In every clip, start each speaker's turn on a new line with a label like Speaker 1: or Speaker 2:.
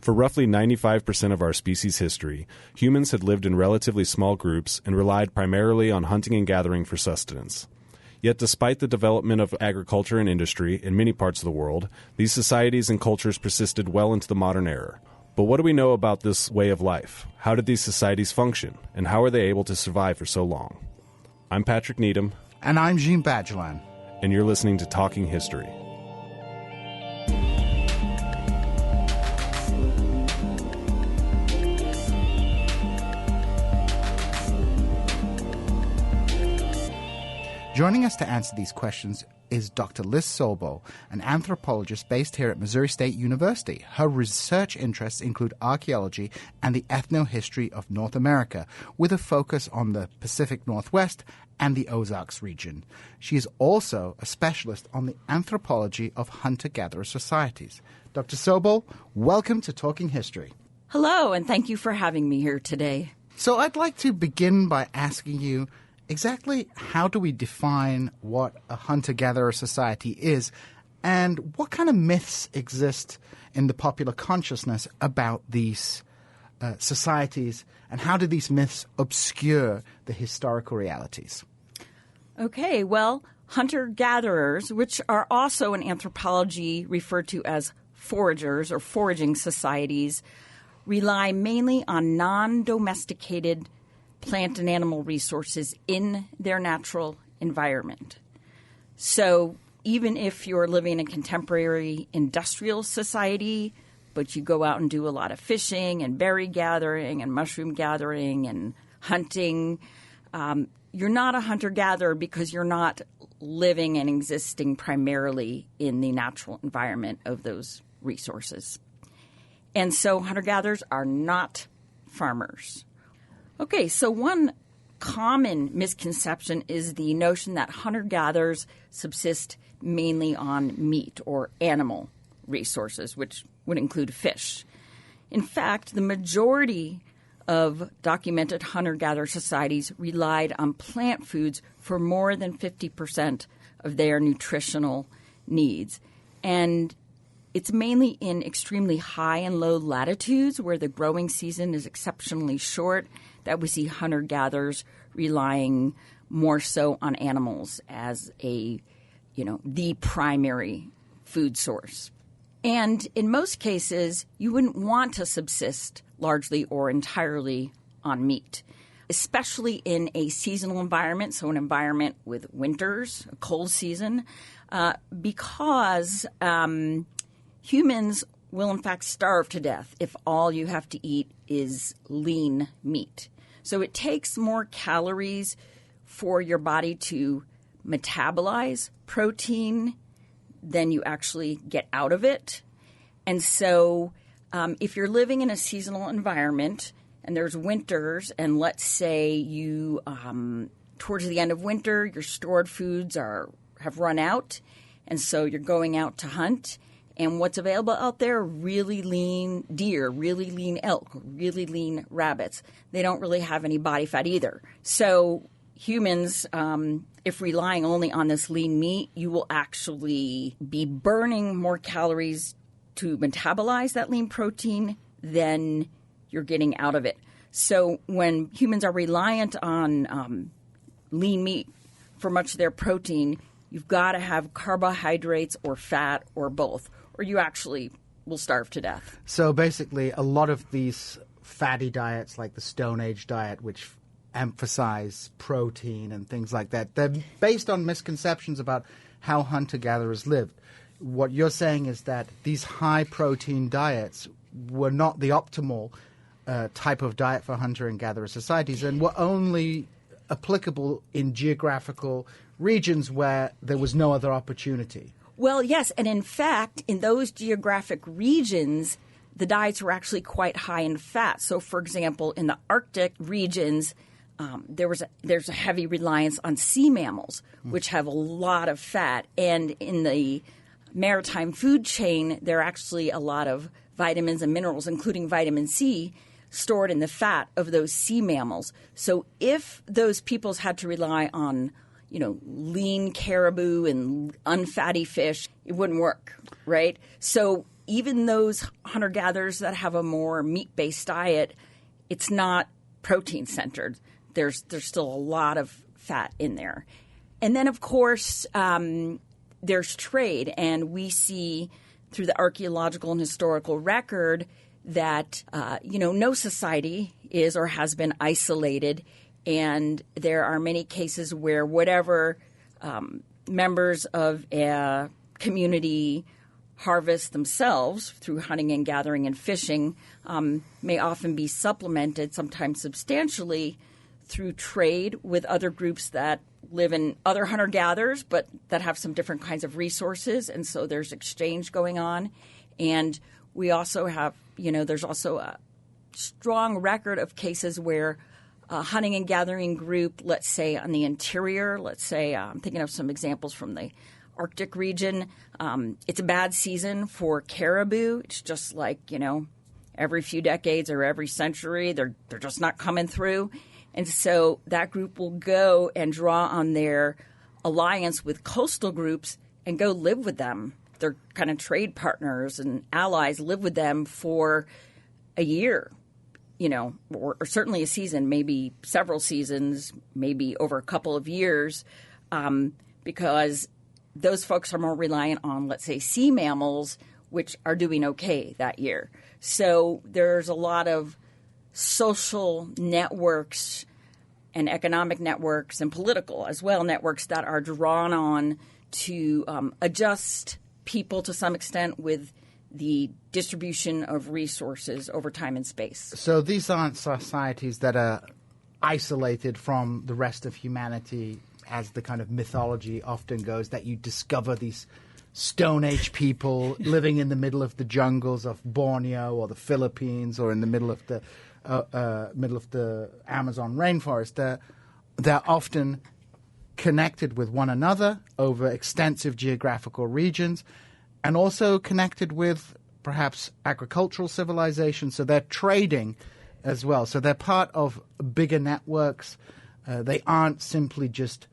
Speaker 1: For roughly 95% of our species' history, humans had lived in relatively small groups and relied primarily on hunting and gathering for sustenance. Yet despite the development of agriculture and industry in many parts of the world, these societies and cultures persisted well into the modern era. But what do we know about this way of life? How did these societies function? And how are they able to survive for so long? I'm Patrick Needham.
Speaker 2: And I'm Djene and Patrick.
Speaker 1: And you're listening to Talking History.
Speaker 2: Joining us to answer these questions is Dr. Liz Sobel, an anthropologist based here at Missouri State University. Her research interests include archaeology and the ethnohistory of North America, with a focus on the Pacific Northwest and the Ozarks region. She is also a specialist on the anthropology of hunter-gatherer societies. Dr. Sobel, welcome to Talking History.
Speaker 3: Hello, and thank you for having me here today.
Speaker 2: So I'd like to begin by asking you, exactly how do we define what a hunter-gatherer society is, and what kind of myths exist in the popular consciousness about these societies, and how do these myths obscure the historical realities?
Speaker 3: Okay, well, hunter-gatherers, which are also in anthropology referred to as foragers or foraging societies, rely mainly on non-domesticated plant and animal resources in their natural environment. So even if you're living in a contemporary industrial society, but you go out and do a lot of fishing and berry gathering and mushroom gathering and hunting, you're not a hunter-gatherer because you're not living and existing primarily in the natural environment of those resources. And so hunter-gatherers are not farmers. Okay, so one common misconception is the notion that hunter-gatherers subsist mainly on meat or animal resources, which would include fish. In fact, the majority of documented hunter-gatherer societies relied on plant foods for more than 50% of their nutritional needs. And it's mainly in extremely high and low latitudes where the growing season is exceptionally short that we see hunter-gatherers relying more so on animals as the primary food source. And in most cases, you wouldn't want to subsist largely or entirely on meat, especially in a seasonal environment, so an environment with winters, a cold season, because humans will in fact starve to death if all you have to eat is lean meat. So it takes more calories for your body to metabolize protein than you actually get out of it. And so if you're living in a seasonal environment and there's winters, and let's say you towards the end of winter, your stored foods have run out, and so you're going out to hunt, and what's available out there, really lean deer, really lean elk, really lean rabbits. They don't really have any body fat either. So humans, if relying only on this lean meat, you will actually be burning more calories to metabolize that lean protein than you're getting out of it. So when humans are reliant on lean meat for much of their protein, you've got to have carbohydrates or fat or both, or you actually will starve to death.
Speaker 2: So basically, a lot of these fatty diets, like the Stone Age diet, which emphasize protein and things like that, they're based on misconceptions about how hunter-gatherers lived. What you're saying is that these high-protein diets were not the optimal type of diet for hunter and gatherer societies, and were only applicable in geographical regions where there was no other opportunity.
Speaker 3: Well, yes, and in fact, in those geographic regions, the diets were actually quite high in fat. So, for example, in the Arctic regions, there's a heavy reliance on sea mammals, which have a lot of fat. And in the maritime food chain, there are actually a lot of vitamins and minerals, including vitamin C, stored in the fat of those sea mammals. So if those peoples had to rely on lean caribou and unfatty fish, it wouldn't work, right? So even those hunter-gatherers that have a more meat-based diet, it's not protein-centered. There's still a lot of fat in there. And then, of course, there's trade, and we see through the archaeological and historical record that, no society is or has been isolated, and there are many cases where whatever members of a community harvest themselves through hunting and gathering and fishing may often be supplemented, sometimes substantially, through trade with other groups that live in other hunter-gatherers but that have some different kinds of resources, and so there's exchange going on. And we also have, there's also a strong record of cases where a hunting and gathering group, let's say on the interior, I'm thinking of some examples from the Arctic region, it's a bad season for caribou. It's just like, every few decades or every century, they're just not coming through. And so that group will go and draw on their alliance with coastal groups and go live with them. They're kind of trade partners and allies, live with them for a year, or certainly a season, maybe several seasons, maybe over a couple of years, because those folks are more reliant on, let's say, sea mammals, which are doing okay that year. So there's a lot of social networks and economic networks and political as well networks that are drawn on to adjust people to some extent with the distribution of resources over time and space.
Speaker 2: So these aren't societies that are isolated from the rest of humanity, as the kind of mythology often goes, that you discover these Stone Age people living in the middle of the jungles of Borneo or the Philippines or in the middle of the Amazon rainforest. They're often connected with one another over extensive geographical regions, and also connected with perhaps agricultural civilization. So they're trading as well. So they're part of bigger networks. They aren't simply just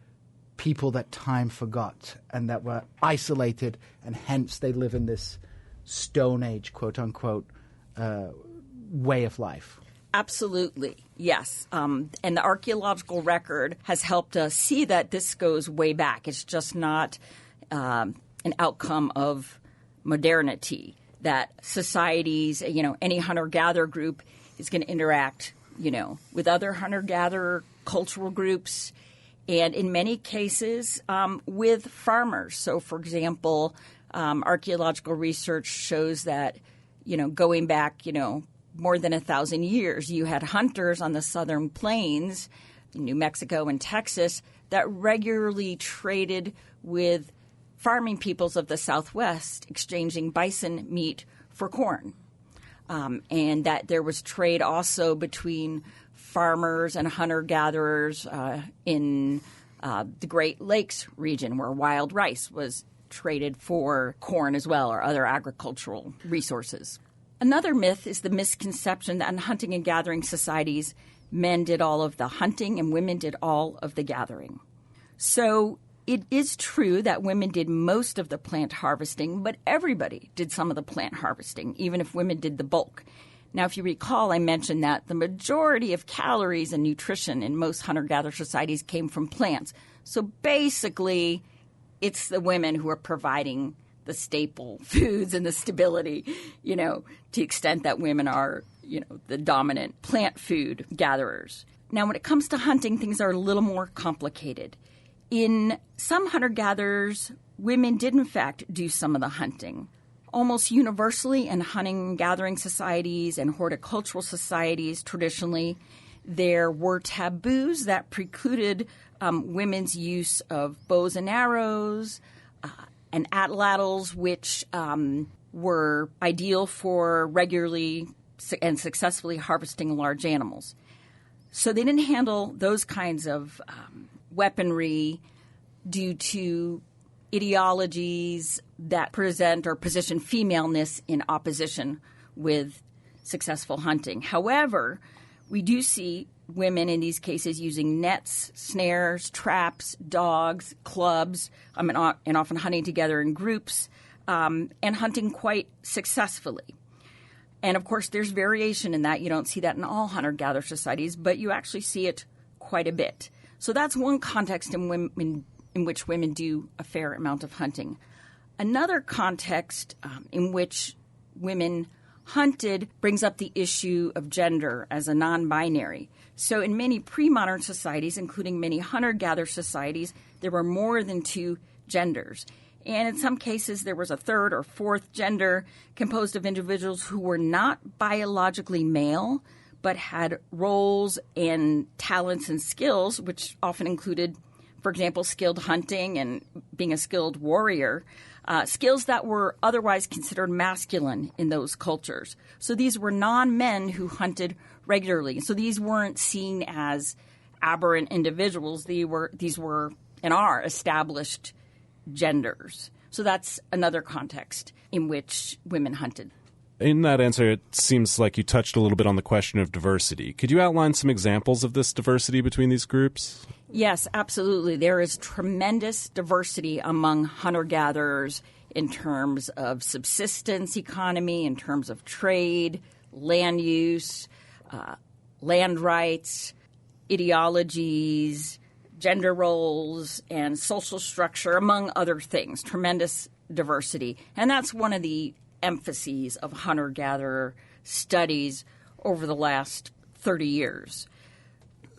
Speaker 2: people that time forgot and that were isolated, and hence they live in this Stone Age, quote unquote, way of life.
Speaker 3: Absolutely, yes. And the archaeological record has helped us see that this goes way back. It's just not an outcome of modernity, that societies, any hunter-gatherer group is going to interact, with other hunter-gatherer cultural groups, and in many cases with farmers. So, for example, archaeological research shows that, going back, more than 1,000 years, you had hunters on the southern plains, New Mexico and Texas, that regularly traded with farming peoples of the Southwest, exchanging bison meat for corn. And that there was trade also between farmers and hunter-gatherers in the Great Lakes region, where wild rice was traded for corn as well, or other agricultural resources. Another myth is the misconception that in hunting and gathering societies, men did all of the hunting and women did all of the gathering. So it is true that women did most of the plant harvesting, but everybody did some of the plant harvesting, even if women did the bulk. Now, if you recall, I mentioned that the majority of calories and nutrition in most hunter-gatherer societies came from plants. So basically, it's the women who are providing the staple foods and the stability, to the extent that women are, the dominant plant food gatherers. Now, when it comes to hunting, things are a little more complicated. In some hunter-gatherers, women did, in fact, do some of the hunting. Almost universally in hunting and gathering societies and horticultural societies, traditionally, there were taboos that precluded women's use of bows and arrows, and atlatls, which were ideal for regularly and successfully harvesting large animals. So they didn't handle those kinds of weaponry due to ideologies that present or position femaleness in opposition with successful hunting. However, we do see women in these cases using nets, snares, traps, dogs, clubs, and often hunting together in groups and hunting quite successfully. And, of course, there's variation in that. You don't see that in all hunter-gatherer societies, but you actually see it quite a bit. So that's one context in which women do a fair amount of hunting. Another context in which women hunted brings up the issue of gender as a non-binary. So in many pre-modern societies, including many hunter-gatherer societies, there were more than two genders. And in some cases, there was a third or fourth gender composed of individuals who were not biologically male, but had roles and talents and skills, which often included, for example, skilled hunting and being a skilled warrior, skills that were otherwise considered masculine in those cultures. So these were non-men who hunted regularly. So these weren't seen as aberrant individuals. These were and are established genders. So that's another context in which women hunted.
Speaker 1: In that answer, it seems like you touched a little bit on the question of diversity. Could you outline some examples of this diversity between these groups?
Speaker 3: Yes, absolutely. There is tremendous diversity among hunter-gatherers in terms of subsistence economy, in terms of trade, land use, land rights, ideologies, gender roles, and social structure, among other things. Tremendous diversity. And that's one of the emphases of hunter-gatherer studies over the last 30 years.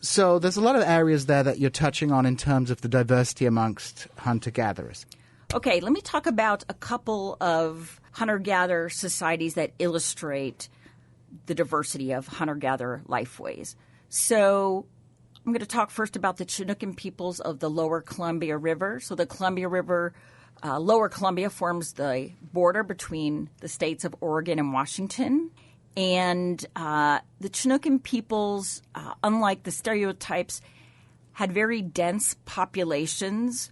Speaker 2: So there's a lot of areas there that you're touching on in terms of the diversity amongst hunter-gatherers.
Speaker 3: Okay, let me talk about a couple of hunter-gatherer societies that illustrate the diversity of hunter-gatherer lifeways. So I'm going to talk first about the Chinookan peoples of the Lower Columbia River. So the Columbia River, Lower Columbia forms the border between the states of Oregon and Washington. And the Chinookan peoples, unlike the stereotypes, had very dense populations.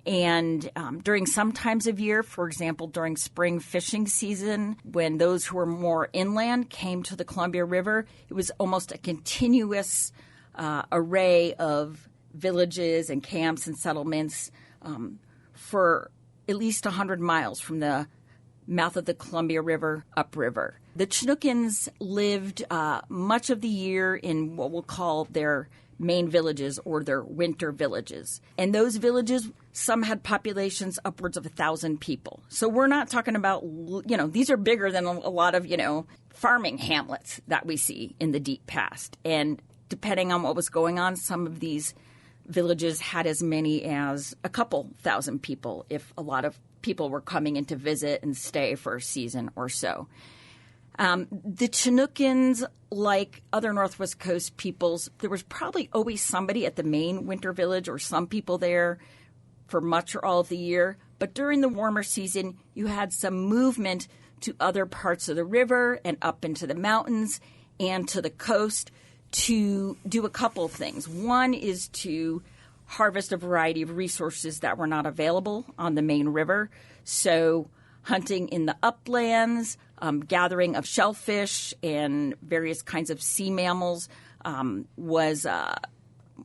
Speaker 3: And during some times of year, for example, during spring fishing season, when those who were more inland came to the Columbia River, it was almost a continuous array of villages and camps and settlements for at least 100 miles from the mouth of the Columbia River upriver. The Chinookans lived much of the year in what we'll call their main villages or their winter villages. And those villages, some had populations upwards of 1,000 people. So we're not talking about, these are bigger than a lot of, farming hamlets that we see in the deep past. And depending on what was going on, some of these villages had as many as a couple thousand people if a lot of people were coming in to visit and stay for a season or so. The Chinookans, like other Northwest Coast peoples, there was probably always somebody at the main winter village or some people there for much or all of the year. But during the warmer season, you had some movement to other parts of the river and up into the mountains and to the coast to do a couple of things. One is to harvest a variety of resources that were not available on the main river. So hunting in the uplands, gathering of shellfish and various kinds of sea mammals was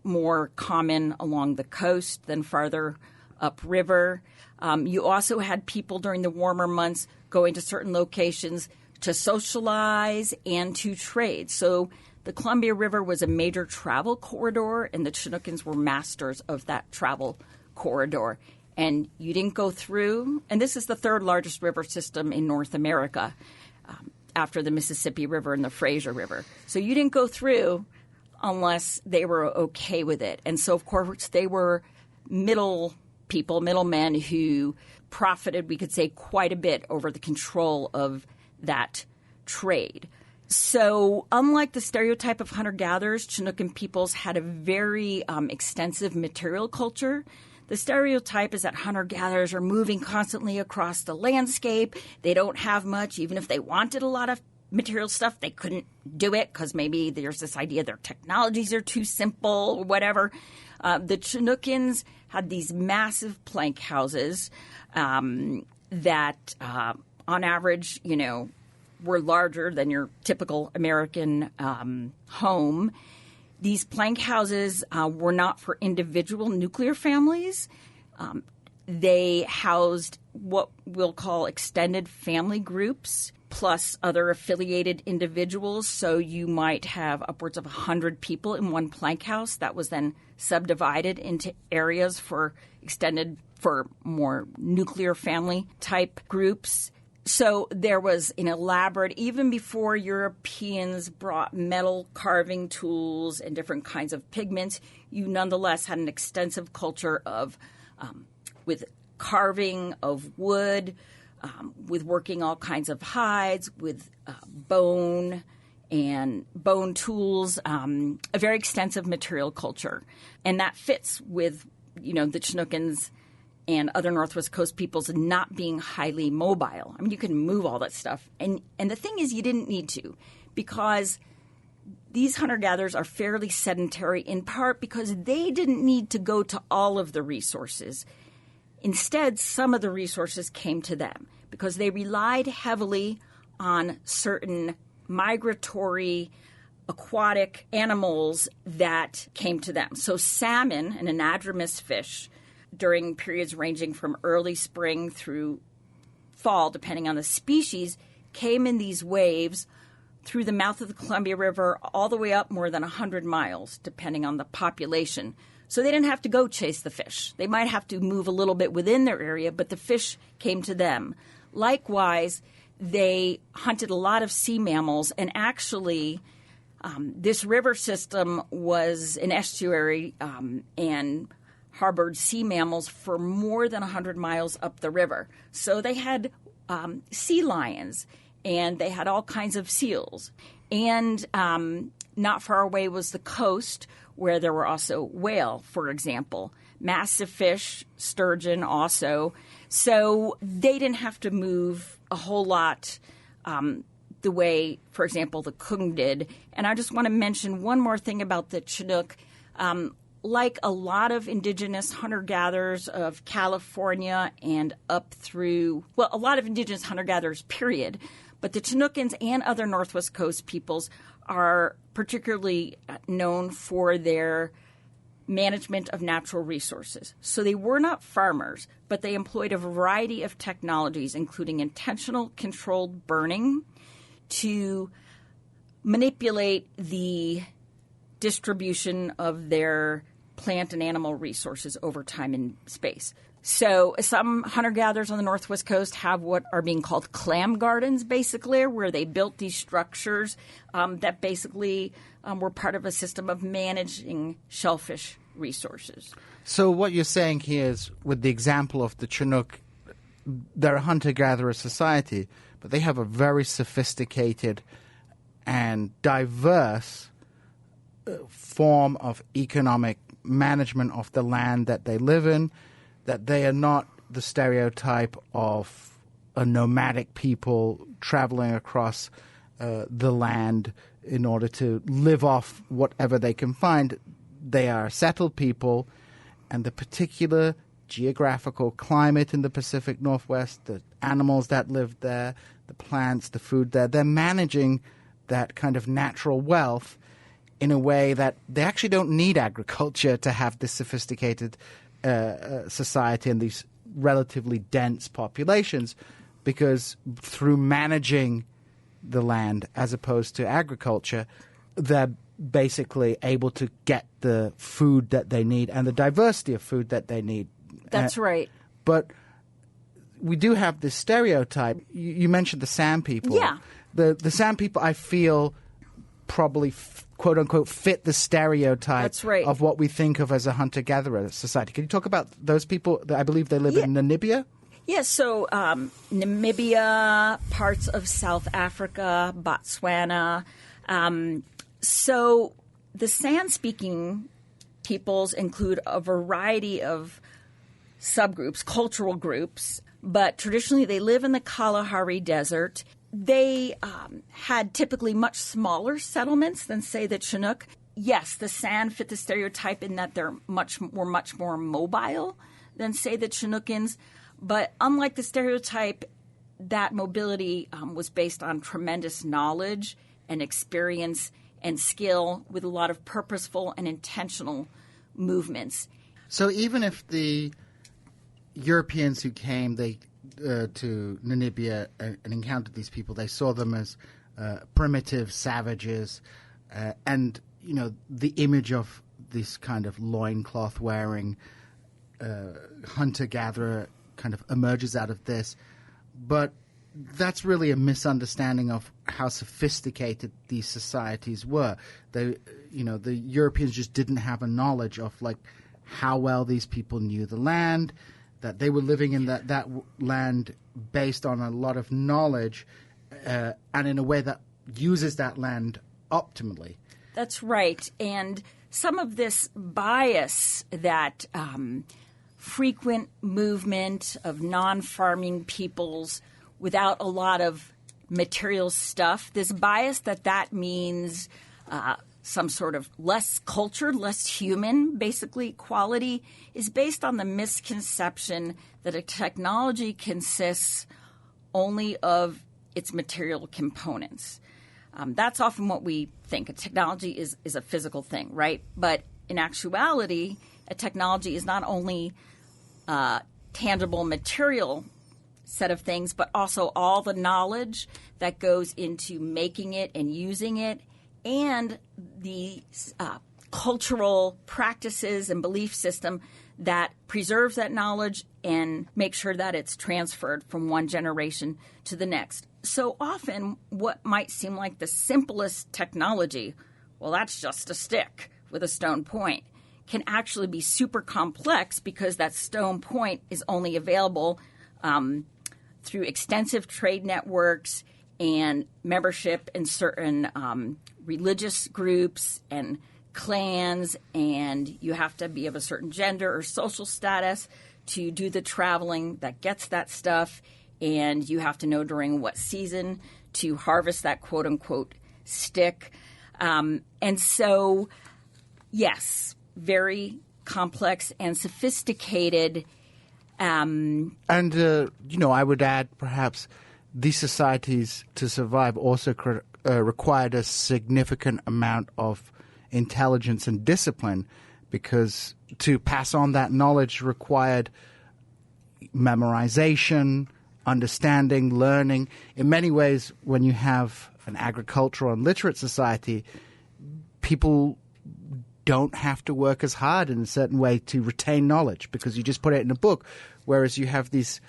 Speaker 3: more common along the coast than farther upriver. You also had people during the warmer months going to certain locations to socialize and to trade. So the Columbia River was a major travel corridor, and the Chinookans were masters of that travel corridor. And you didn't go through, and this is the third largest river system in North America after the Mississippi River and the Fraser River. So you didn't go through unless they were okay with it. And so, of course, they were middlemen who profited, we could say, quite a bit over the control of that trade. So unlike the stereotype of hunter-gatherers, Chinookan peoples had a very extensive material culture. The stereotype is that hunter-gatherers are moving constantly across the landscape. They don't have much. Even if they wanted a lot of material stuff, they couldn't do it because maybe there's this idea their technologies are too simple or whatever. The Chinookans had these massive plank houses that on average, were larger than your typical American home. These plank houses were not for individual nuclear families. They housed what we'll call extended family groups, plus other affiliated individuals. So you might have upwards of 100 people in one plank house that was then subdivided into areas for more nuclear family type groups. So there was an elaborate, even before Europeans brought metal carving tools and different kinds of pigments, you nonetheless had an extensive culture of with carving of wood, with working all kinds of hides, with bone and bone tools, a very extensive material culture. And that fits with, the Chinooks and other Northwest Coast peoples not being highly mobile. I mean, you can move all that stuff. And the thing is, you didn't need to, because these hunter-gatherers are fairly sedentary, in part because they didn't need to go to all of the resources. Instead, some of the resources came to them because they relied heavily on certain migratory aquatic animals that came to them. So salmon, an anadromous fish, during periods ranging from early spring through fall, depending on the species, came in these waves through the mouth of the Columbia River all the way up more than 100 miles, depending on the population. So they didn't have to go chase the fish. They might have to move a little bit within their area, but the fish came to them. Likewise, they hunted a lot of sea mammals, and actually this river system was an estuary and harbored sea mammals for more than 100 miles up the river. So they had sea lions, and they had all kinds of seals. And not far away was the coast, where there were also whale, for example, massive fish, sturgeon also. So they didn't have to move a whole lot the way, for example, the Kung did. And I just want to mention one more thing about the Chinook. Like a lot of indigenous hunter-gatherers of California and up through, well, a lot of indigenous hunter-gatherers, period, but the Chinookans and other Northwest Coast peoples are particularly known for their management of natural resources. So they were not farmers, but they employed a variety of technologies, including intentional controlled burning, to manipulate the distribution of their plant and animal resources over time and space. So some hunter-gatherers on the Northwest Coast have what are being called clam gardens, basically, where they built these structures that basically were part of a system of managing shellfish resources.
Speaker 2: So what you're saying here is, with the example of the Chinook, they're a hunter-gatherer society, but they have a very sophisticated and diverse form of economic management of the land that they live in, that they are not the stereotype of a nomadic people traveling across the land in order to live off whatever they can find. They are settled people, and the particular geographical climate in the Pacific Northwest, the animals that live there, the plants, the food there, they're managing that kind of natural wealth in a way that they actually don't need agriculture to have this sophisticated society and these relatively dense populations, because through managing the land as opposed to agriculture, they're basically able to get the food that they need and the diversity of food that they need.
Speaker 3: That's right.
Speaker 2: But we do have this stereotype. You mentioned the Sand people.
Speaker 3: Yeah.
Speaker 2: The Sand people, I feel, probably quote-unquote fit the stereotype
Speaker 3: That's right.
Speaker 2: of what we think of as a hunter-gatherer society. Can you talk about those people? I believe they live in Namibia?
Speaker 3: Yes, so Namibia, parts of South Africa, Botswana. So the Sand-speaking peoples include a variety of subgroups, cultural groups, but traditionally they live in the Kalahari Desert. They had typically much smaller settlements than, say, the Chinook. Yes, the Sand fit the stereotype in that they're much more mobile than, say, the Chinookans. But unlike the stereotype, that mobility was based on tremendous knowledge and experience and skill, with a lot of purposeful and intentional movements.
Speaker 2: So even if Europeans who came to Namibia and encountered these people, they saw them as primitive savages, and the image of this kind of loincloth wearing hunter-gatherer kind of emerges out of this. But that's really a misunderstanding of how sophisticated these societies were. The Europeans just didn't have a knowledge of how well these people knew the land, that they were living in that land based on a lot of knowledge, and in a way that uses that land optimally.
Speaker 3: That's right. And some of this bias that frequent movement of non-farming peoples without a lot of material stuff, this bias that means some sort of less cultured, less human, basically, quality is based on the misconception that a technology consists only of its material components. That's often what we think. A technology is a physical thing, right? But in actuality, a technology is not only tangible material set of things, but also all the knowledge that goes into making it and using it, and the cultural practices and belief system that preserves that knowledge and makes sure that it's transferred from one generation to the next. So often what might seem like the simplest technology, well, that's just a stick with a stone point, can actually be super complex because that stone point is only available through extensive trade networks and membership in certain religious groups and clans, and you have to be of a certain gender or social status to do the traveling that gets that stuff, and you have to know during what season to harvest that quote-unquote stick. And so, yes, very complex and sophisticated.
Speaker 2: I would add perhaps these societies to survive also required a significant amount of intelligence and discipline, because to pass on that knowledge required memorization, understanding, learning. In many ways, when you have an agricultural and literate society, people don't have to work as hard in a certain way to retain knowledge because you just put it in a book, whereas you have these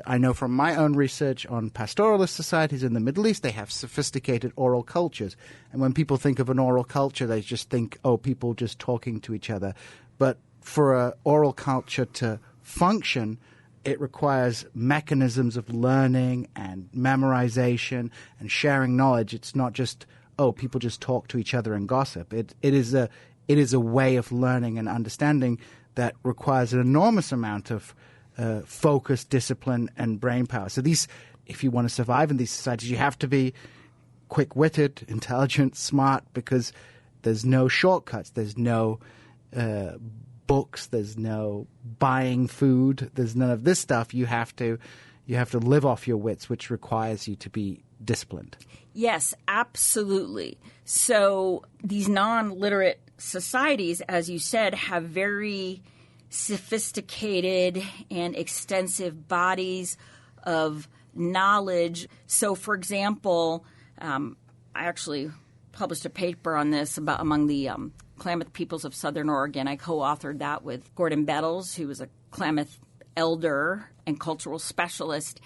Speaker 2: I know from my own research on pastoralist societies in the Middle East, they have sophisticated oral cultures. And when people think of an oral culture, they just think, people just talking to each other. But for an oral culture to function, it requires mechanisms of learning and memorization and sharing knowledge. It's not just, people just talk to each other and gossip. It is a way of learning and understanding that requires an enormous amount of focus, discipline, and brain power. So if you want to survive in these societies, you have to be quick-witted, intelligent, smart, because there's no shortcuts. There's no books. There's no buying food. There's none of this stuff. You have to live off your wits, which requires you to be disciplined.
Speaker 3: Yes, absolutely. So these non-literate societies, as you said, have very sophisticated and extensive bodies of knowledge. So, for example, I actually published a paper on this among the Klamath peoples of Southern Oregon. I co-authored that with Gordon Bettles, who was a Klamath elder and cultural specialist.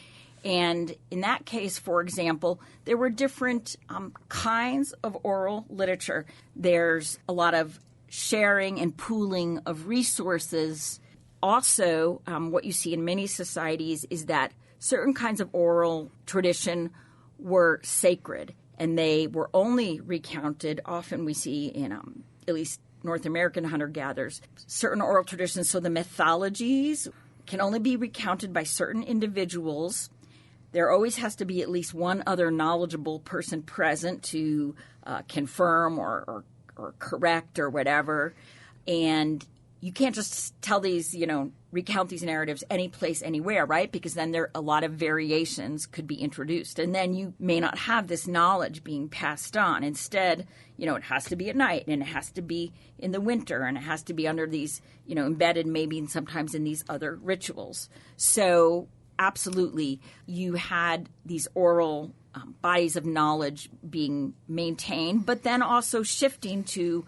Speaker 3: And in that case, for example, there were different kinds of oral literature. There's a lot of sharing and pooling of resources. Also, what you see in many societies is that certain kinds of oral tradition were sacred, and they were only recounted. Often we see in at least North American hunter-gatherers, certain oral traditions. So the mythologies can only be recounted by certain individuals. There always has to be at least one other knowledgeable person present to confirm or correct or whatever. And you can't just tell these, recount these narratives any place, anywhere, right? Because then a lot of variations could be introduced. And then you may not have this knowledge being passed on. Instead, it has to be at night, and it has to be in the winter, and it has to be under these, embedded maybe sometimes in these other rituals. So absolutely, you had these oral bodies of knowledge being maintained, but then also shifting to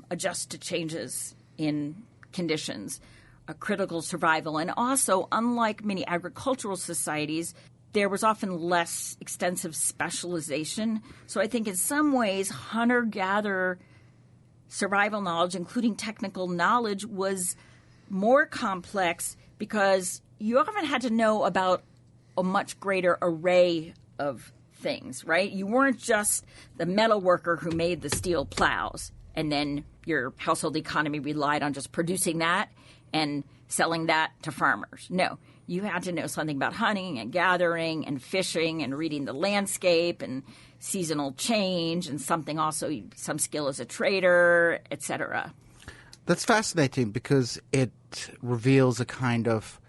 Speaker 3: adjust to changes in conditions, critical survival. And also, unlike many agricultural societies, there was often less extensive specialization. So I think in some ways, hunter-gatherer survival knowledge, including technical knowledge, was more complex because you often had to know about a much greater array of things, right? You weren't just the metal worker who made the steel plows, and then your household economy relied on just producing that and selling that to farmers. No, you had to know something about hunting and gathering and fishing and reading the landscape and seasonal change, and some skill as a trader, etc.
Speaker 2: That's fascinating because it reveals a kind of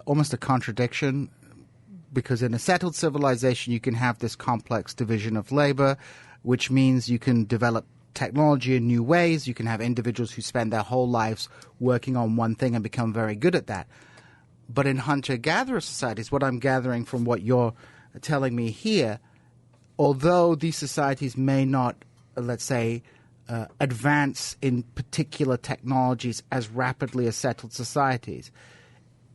Speaker 2: almost a contradiction, because in a settled civilization you can have this complex division of labor, which means you can develop technology in new ways. You can have individuals who spend their whole lives working on one thing and become very good at that. But in hunter-gatherer societies, what I'm gathering from what you're telling me here, although these societies may not, let's say, advance in particular technologies as rapidly as settled societies,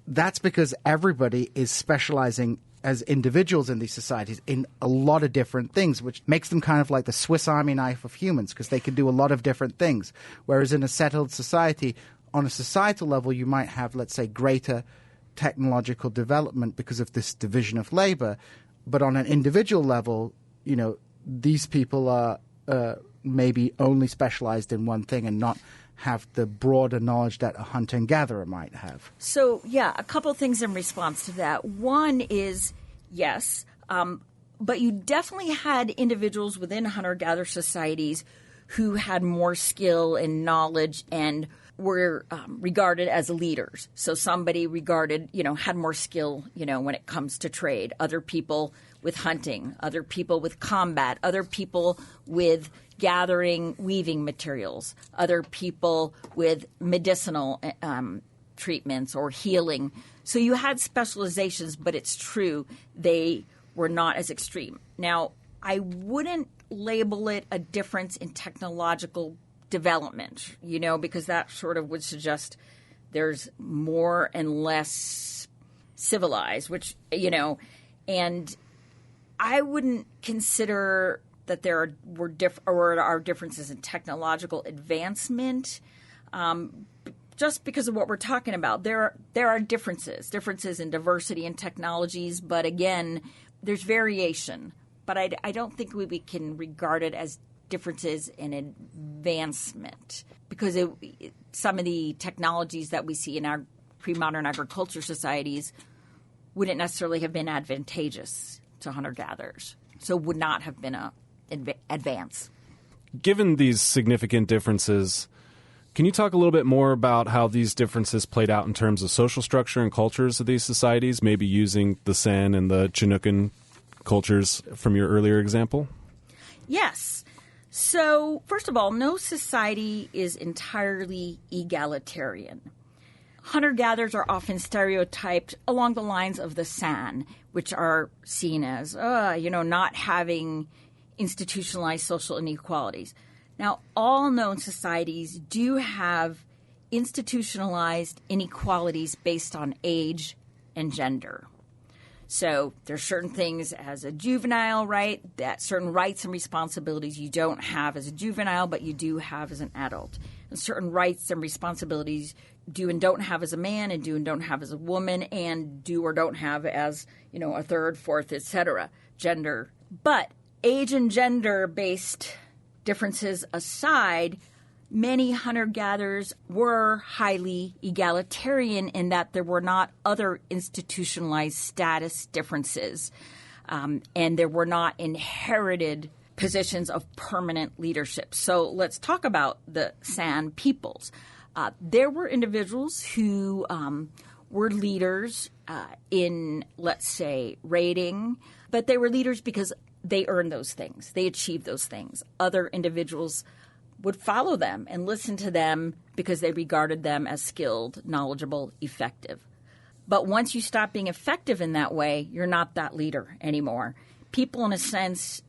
Speaker 2: that's because everybody is specializing as individuals in these societies in a lot of different things, which makes them kind of like the Swiss Army knife of humans, because they can do a lot of different things. Whereas in a settled society, on a societal level, you might have, let's say, greater technological development because of this division of labor. But on an individual level, these people are maybe only specialized in one thing and not have the broader knowledge that a hunter and gatherer might have.
Speaker 3: So, yeah, a couple things in response to that. One is, yes, but you definitely had individuals within hunter-gatherer societies who had more skill and knowledge and were regarded as leaders. So somebody regarded, had more skill, when it comes to trade. Other people with hunting, other people with combat, other people with gathering weaving materials, other people with medicinal treatments or healing. So you had specializations, but it's true, they were not as extreme. Now, I wouldn't label it a difference in technological development, because that sort of would suggest there's more and less civilized, which, and I wouldn't consider that there are differences in technological advancement, just because of what we're talking about. There are differences in diversity in technologies, but again, there's variation. But I don't think we can regard it as differences in advancement, because some of the technologies that we see in our pre-modern agriculture societies wouldn't necessarily have been advantageous to hunter-gatherers, so would not have been a advance.
Speaker 1: Given these significant differences, can you talk a little bit more about how these differences played out in terms of social structure and cultures of these societies, maybe using the San and the Chinookan cultures from your earlier example?
Speaker 3: Yes. So, first of all, no society is entirely egalitarian. Hunter-gatherers are often stereotyped along the lines of the San, which are seen as, not having institutionalized social inequalities. Now, all known societies do have institutionalized inequalities based on age and gender. So there's certain things as a juvenile, right, that certain rights and responsibilities you don't have as a juvenile, but you do have as an adult. And certain rights and responsibilities do and don't have as a man, and do and don't have as a woman, and do or don't have as, a third, fourth, etc. gender. But age and gender-based differences aside, many hunter-gatherers were highly egalitarian in that there were not other institutionalized status differences, and there were not inherited positions of permanent leadership. So let's talk about the San peoples. There were individuals who were leaders in, let's say, raiding, but they were leaders because they earned those things. They achieved those things. Other individuals would follow them and listen to them because they regarded them as skilled, knowledgeable, effective. But once you stop being effective in that way, you're not that leader anymore. People, in a sense,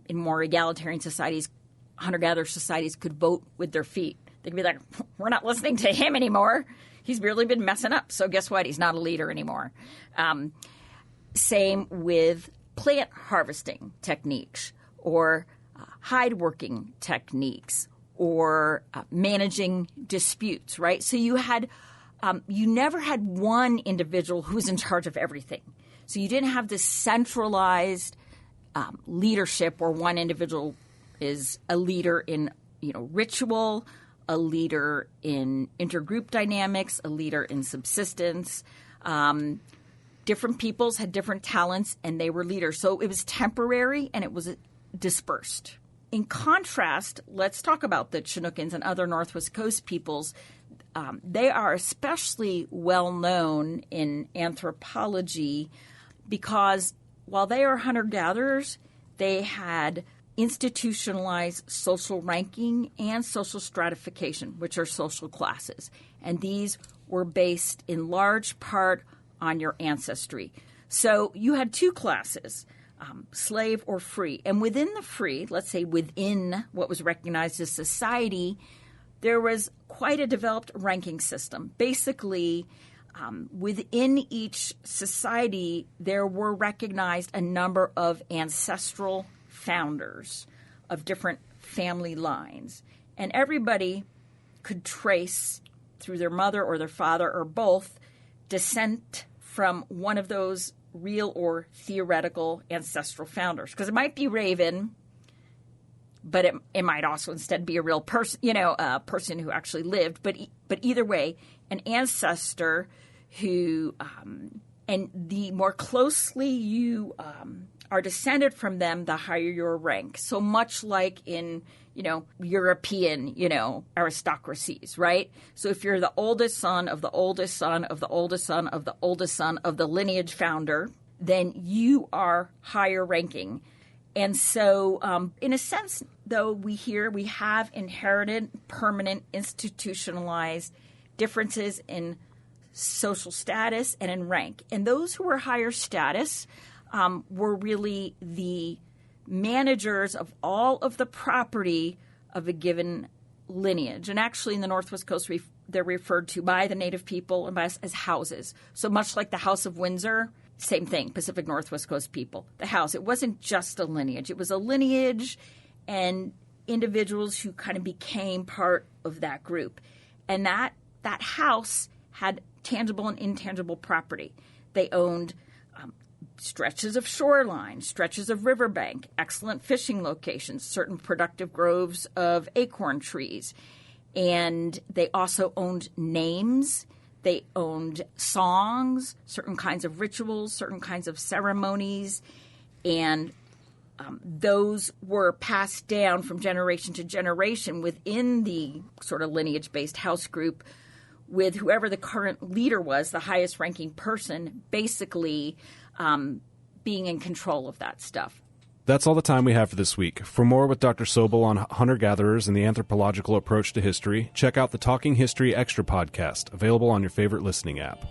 Speaker 3: in more egalitarian societies, hunter-gatherer societies, could vote with their feet. They could be like, we're not listening to him anymore. He's really been messing up. So guess what? He's not a leader anymore. Same with plant harvesting techniques or hide working techniques or managing disputes, right? So you had you never had one individual who was in charge of everything. So you didn't have this centralized leadership where one individual is a leader in ritual, a leader in intergroup dynamics, a leader in subsistence. Different peoples had different talents, and they were leaders. So it was temporary, and it was dispersed. In contrast, let's talk about the Chinooks and other Northwest Coast peoples. They are especially well known in anthropology because while they are hunter-gatherers, they had institutionalized social ranking and social stratification, which are social classes. And these were based in large part on your ancestry. So you had two classes, slave or free. And within the free, let's say within what was recognized as society, there was quite a developed ranking system. Basically, within each society, there were recognized a number of ancestral founders of different family lines. And everybody could trace through their mother or their father or both descent from one of those real or theoretical ancestral founders. Because it might be Raven, but it might also instead be a real person, a person who actually lived. But either way, an ancestor who, and the more closely you are descended from them, the higher your rank. So much like in, European, aristocracies, right? So if you're the oldest son of the oldest son of the oldest son of the oldest son of the lineage founder, then you are higher ranking. And so, in a sense, though, we have inherited, permanent, institutionalized differences in social status and in rank. And those who were higher status were really the managers of all of the property of a given lineage. And actually, in the Northwest Coast, they're referred to by the native people and by us as houses. So much like the House of Windsor, same thing, Pacific Northwest Coast people. The house, it wasn't just a lineage. It was a lineage and individuals who kind of became part of that group. And that house had tangible and intangible property. They owned stretches of shoreline, stretches of riverbank, excellent fishing locations, certain productive groves of acorn trees. And they also owned names. They owned songs, certain kinds of rituals, certain kinds of ceremonies, and those were passed down from generation to generation within the sort of lineage-based house group, with whoever the current leader was, the highest-ranking person, basically being in control of that stuff.
Speaker 1: That's all the time we have for this week. For more with Dr. Sobel on hunter-gatherers and the anthropological approach to history, check out the Talking History Extra podcast, available on your favorite listening app.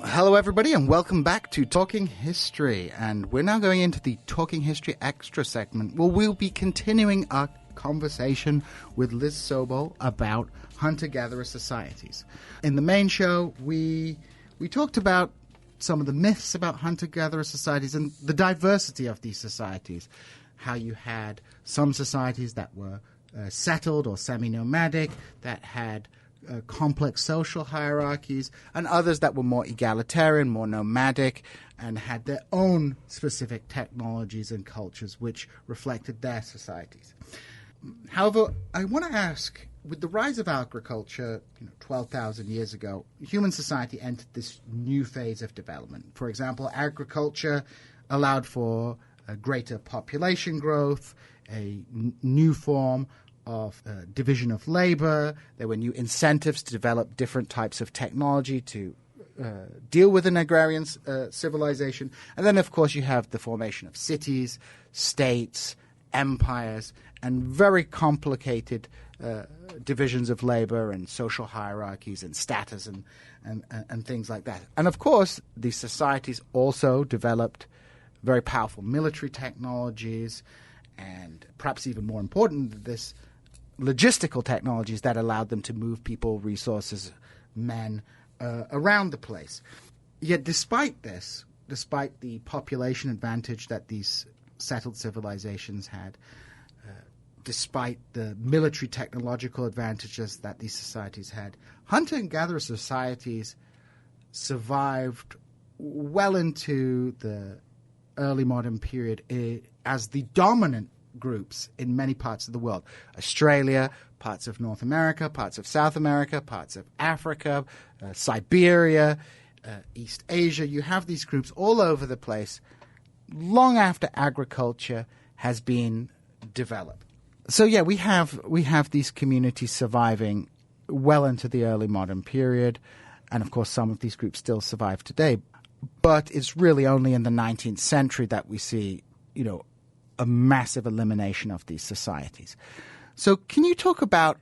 Speaker 2: Hello, everybody, and welcome back to Talking History. And we're now going into the Talking History Extra segment, where we'll be continuing our conversation with Liz Sobel about hunter-gatherer societies. In the main show, we talked about some of the myths about hunter-gatherer societies and the diversity of these societies. How you had some societies that were settled or semi-nomadic, that had complex social hierarchies, and others that were more egalitarian, more nomadic, and had their own specific technologies and cultures which reflected their societies. However, I want to ask with the rise of agriculture, 12,000 years ago, human society entered this new phase of development. For example, agriculture allowed for a greater population growth, a new form of division of labor. There were new incentives to develop different types of technology to deal with an agrarian civilization. And then, of course, you have the formation of cities, states, empires, and very complicated divisions of labor and social hierarchies and status and things like that. And, of course, these societies also developed very powerful military technologies and, perhaps even more important, this logistical technologies that allowed them to move people, resources, men around the place. Yet despite this, despite the population advantage that these settled civilizations had, despite the military technological advantages that these societies had, hunter and gatherer societies survived well into the early modern period as the dominant groups in many parts of the world. Australia, parts of North America, parts of South America, parts of Africa, Siberia, East Asia. You have these groups all over the place long after agriculture has been developed. So yeah, we have these communities surviving well into the early modern period, and of course some of these groups still survive today. But it's really only in the 19th century that we see, a massive elimination of these societies. So can you talk about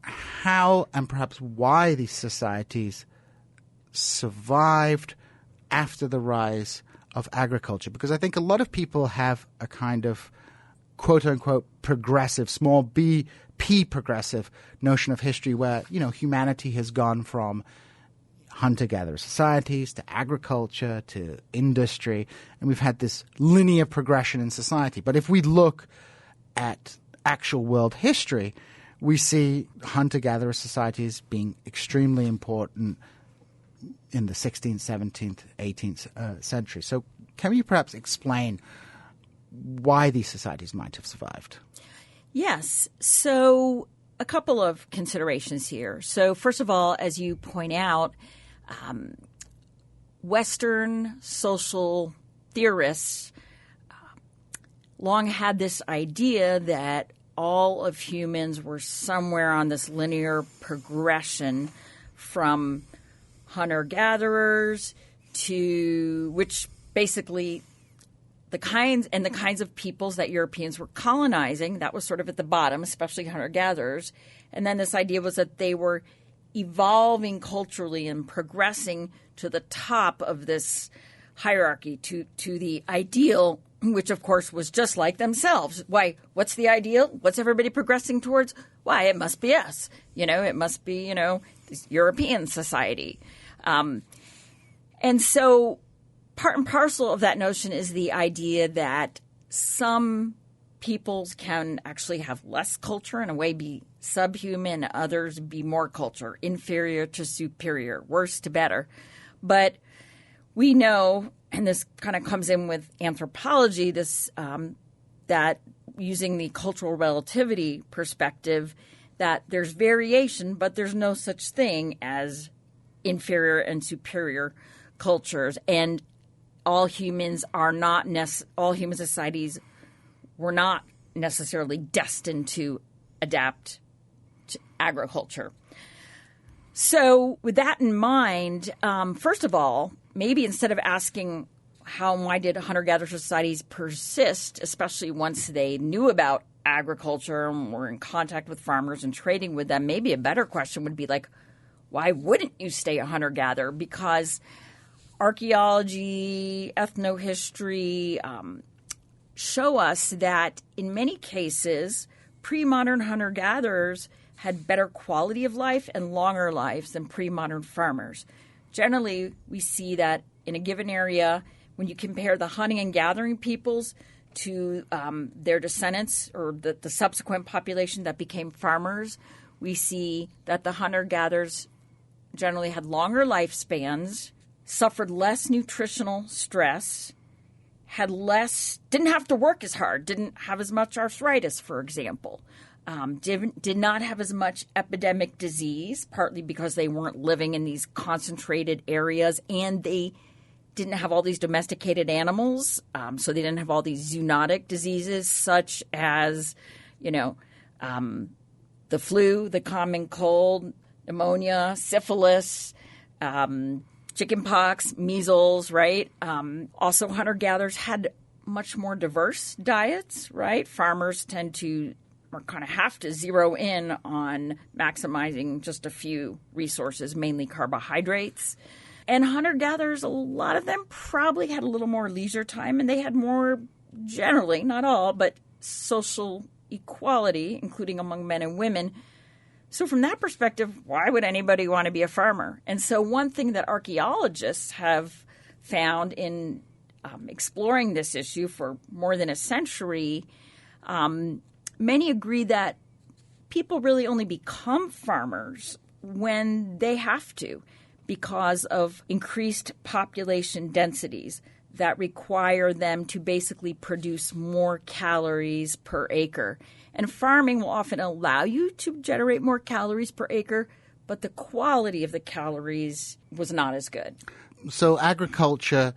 Speaker 2: how and perhaps why these societies survived after the rise of agriculture? Because I think a lot of people have a kind of quote-unquote progressive, small b, p progressive notion of history where, humanity has gone from hunter-gatherer societies to agriculture to industry, and we've had this linear progression in society. But if we look at actual world history, we see hunter-gatherer societies being extremely important in the 16th, 17th, 18th century. So can you perhaps explain why these societies might have survived?
Speaker 3: Yes. So a couple of considerations here. So first of all, as you point out, Western social theorists long had this idea that all of humans were somewhere on this linear progression from hunter-gatherers to which basically the kinds of peoples that Europeans were colonizing, that was sort of at the bottom, especially hunter-gatherers. And then this idea was that they were evolving culturally and progressing to the top of this hierarchy, to the ideal, which of course was just like themselves. Why? What's the ideal? What's everybody progressing towards? Why? It must be us. It must be, this European society. And so part and parcel of that notion is the idea that some peoples can actually have less culture, in a way be subhuman, others be more culture, inferior to superior, worse to better. But we know, and this kind of comes in with anthropology, this that using the cultural relativity perspective, that there's variation, but there's no such thing as inferior and superior cultures, and all human societies were not necessarily destined to adapt to agriculture. So with that in mind, first of all, maybe instead of asking how and why did hunter-gatherer societies persist, especially once they knew about agriculture and were in contact with farmers and trading with them, maybe a better question would be like, why wouldn't you stay a hunter-gatherer? Because archaeology, ethnohistory show us that in many cases, pre-modern hunter-gatherers had better quality of life and longer lives than pre-modern farmers. Generally, we see that in a given area, when you compare the hunting and gathering peoples to their descendants or the subsequent population that became farmers, we see that the hunter-gatherers generally had longer lifespans, suffered less nutritional stress, didn't have to work as hard, didn't have as much arthritis, for example. did not have as much epidemic disease, partly because they weren't living in these concentrated areas, and they didn't have all these domesticated animals, so they didn't have all these zoonotic diseases such as, the flu, the common cold, pneumonia, syphilis, chickenpox, measles, right? Also, hunter-gatherers had much more diverse diets, right? Farmers tend to or kind of have to zero in on maximizing just a few resources, mainly carbohydrates. And hunter-gatherers, a lot of them probably had a little more leisure time, and they had more, generally, not all, but social equality, including among men and women. So from that perspective, why would anybody want to be a farmer? And so one thing that archaeologists have found in exploring this issue for more than a century, many agree that people really only become farmers when they have to, because of increased population densities that require them to basically produce more calories per acre. And farming will often allow you to generate more calories per acre, but the quality of the calories was not as good.
Speaker 2: So agriculture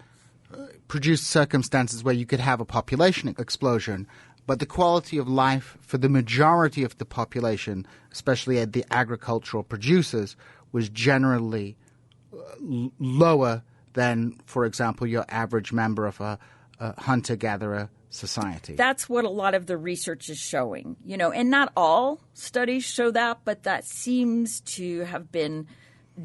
Speaker 2: produced circumstances where you could have a population explosion, but the quality of life for the majority of the population, especially the agricultural producers, was generally lower than, for example, your average member of a hunter-gatherer society.
Speaker 3: That's what a lot of the research is showing, and not all studies show that, but that seems to have been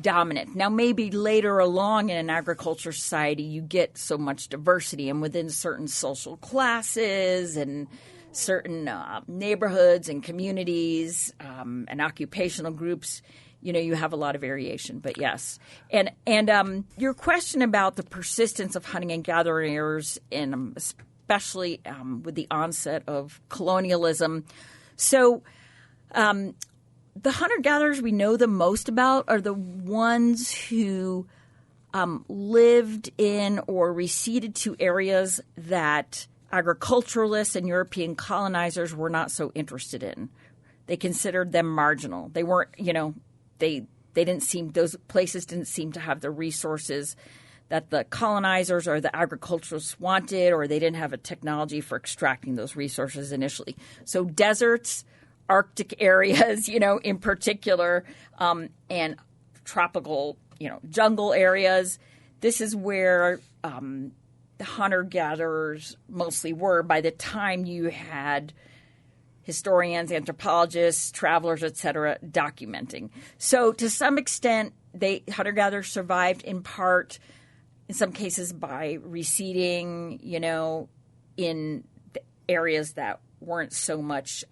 Speaker 3: dominant. Now, maybe later along in an agriculture society, you get so much diversity, and within certain social classes and certain neighborhoods and communities and occupational groups, you have a lot of variation. But yes, and your question about the persistence of hunting and gathering errors, in especially with the onset of colonialism. So the hunter-gatherers we know the most about are the ones who lived in or receded to areas that agriculturalists and European colonizers were not so interested in. They considered them marginal. They weren't, they didn't seem, those places didn't seem to have the resources that the colonizers or the agriculturalists wanted, or they didn't have a technology for extracting those resources initially. So deserts, Arctic areas, in particular, and tropical, jungle areas. This is where the hunter-gatherers mostly were by the time you had historians, anthropologists, travelers, et cetera, documenting. So to some extent, hunter-gatherers survived in part, in some cases, by receding, in the areas that weren't so much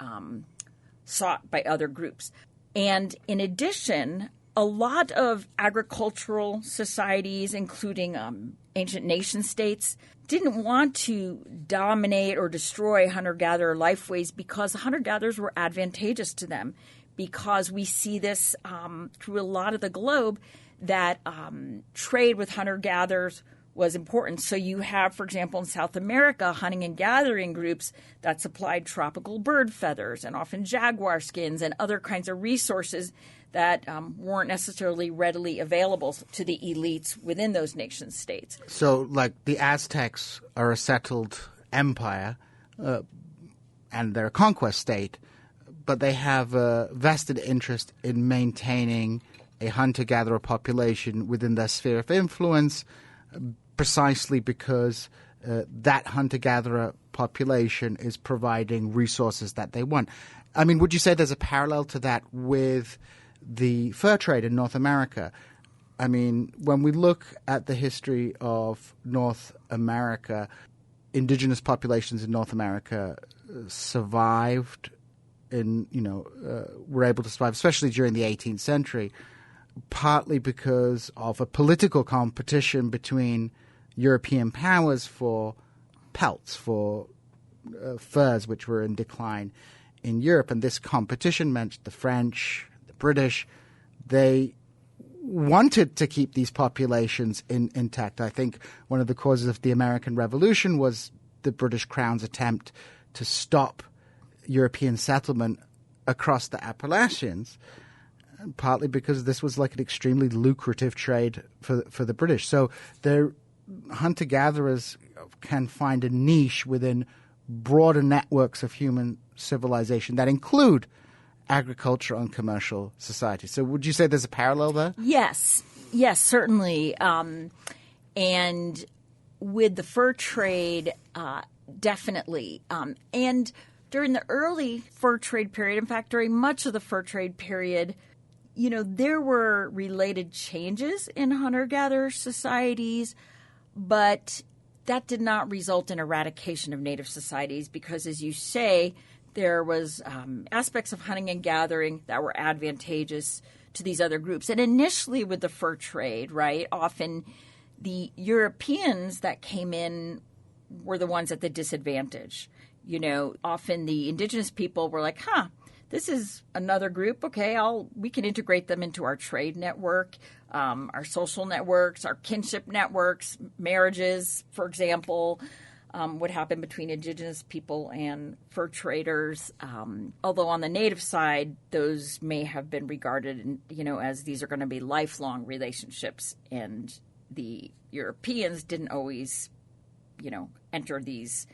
Speaker 3: sought by other groups. And in addition, a lot of agricultural societies, including ancient nation states, didn't want to dominate or destroy hunter-gatherer lifeways because hunter-gatherers were advantageous to them, because we see this through a lot of the globe that trade with hunter-gatherers was important. So you have, for example, in South America, hunting and gathering groups that supplied tropical bird feathers and often jaguar skins and other kinds of resources that weren't necessarily readily available to the elites within those nation states.
Speaker 2: So, like, the Aztecs are a settled empire, and they're a conquest state, but they have a vested interest in maintaining a hunter-gatherer population within their sphere of influence, precisely because that hunter-gatherer population is providing resources that they want. I mean, would you say there's a parallel to that with the fur trade in North America? I mean, when we look at the history of North America, indigenous populations in North America survived were able to survive, especially during the 18th century, partly because of a political competition between European powers for pelts, for furs, which were in decline in Europe. And this competition meant the French, the British, they wanted to keep these populations intact. I think one of the causes of the American Revolution was the British Crown's attempt to stop European settlement across the Appalachians, partly because this was like an extremely lucrative trade for the British. So their hunter-gatherers can find a niche within broader networks of human civilization that include agriculture and commercial society. So would you say there's a parallel there?
Speaker 3: Yes, certainly. And with the fur trade, definitely. And during the early fur trade period, in fact, during much of the fur trade period, there were related changes in hunter-gatherer societies, but that did not result in eradication of native societies because, as you say, there was aspects of hunting and gathering that were advantageous to these other groups. And initially with the fur trade, right, often the Europeans that came in were the ones at the disadvantage. Often the indigenous people were like, this is another group. Okay, we can integrate them into our trade network, our social networks, our kinship networks, marriages, for example. Would happen between indigenous people and fur traders. Although on the native side, those may have been regarded, as these are going to be lifelong relationships, and the Europeans didn't always, enter these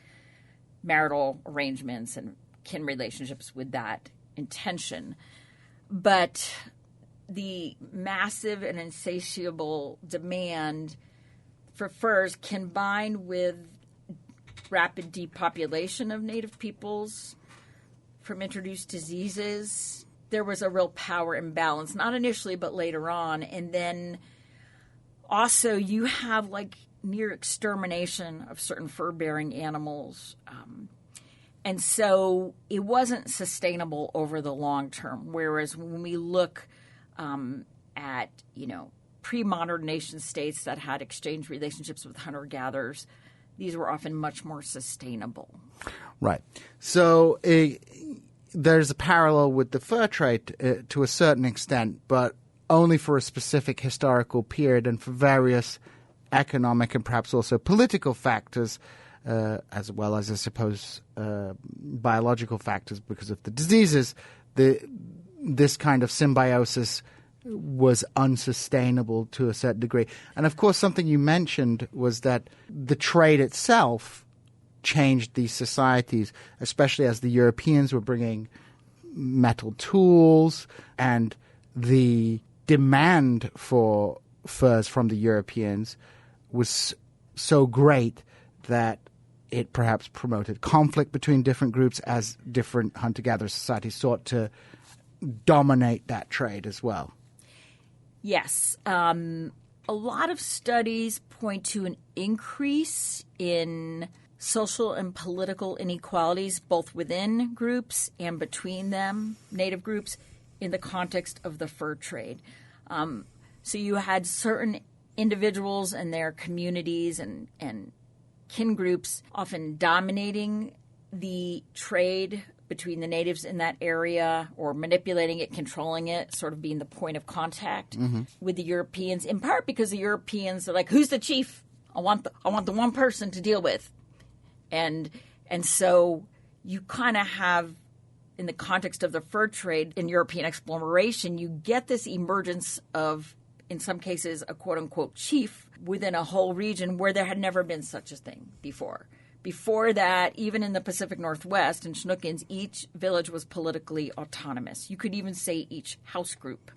Speaker 3: marital arrangements and kin relationships with that intention. But the massive and insatiable demand for furs combined with rapid depopulation of native peoples from introduced diseases, there was a real power imbalance, not initially, but later on. And then also you have like near extermination of certain fur-bearing animals. And so it wasn't sustainable over the long term. Whereas when we look at, pre-modern nation states that had exchange relationships with hunter-gatherers, these were often much more sustainable.
Speaker 2: Right. So there's a parallel with the fur trade to a certain extent, but only for a specific historical period and for various economic and perhaps also political factors, as well as, I suppose, biological factors because of the diseases. This kind of symbiosis was unsustainable to a certain degree. And of course, something you mentioned was that the trade itself changed these societies, especially as the Europeans were bringing metal tools, and the demand for furs from the Europeans was so great that it perhaps promoted conflict between different groups as different hunter-gatherer societies sought to dominate that trade as well.
Speaker 3: Yes. A lot of studies point to an increase in social and political inequalities, both within groups and between them, native groups, in the context of the fur trade. So you had certain individuals and their communities and kin groups often dominating the trade between the natives in that area, or manipulating it, controlling it, sort of being the point of contact with the Europeans, in part because the Europeans are like, who's the chief? I want the one person to deal with. And so you kind of have, in the context of the fur trade in European exploration, you get this emergence of, in some cases, a quote-unquote chief within a whole region where there had never been such a thing before. Before that, even in the Pacific Northwest, in Chinookins, each village was politically autonomous. You could even say each house group,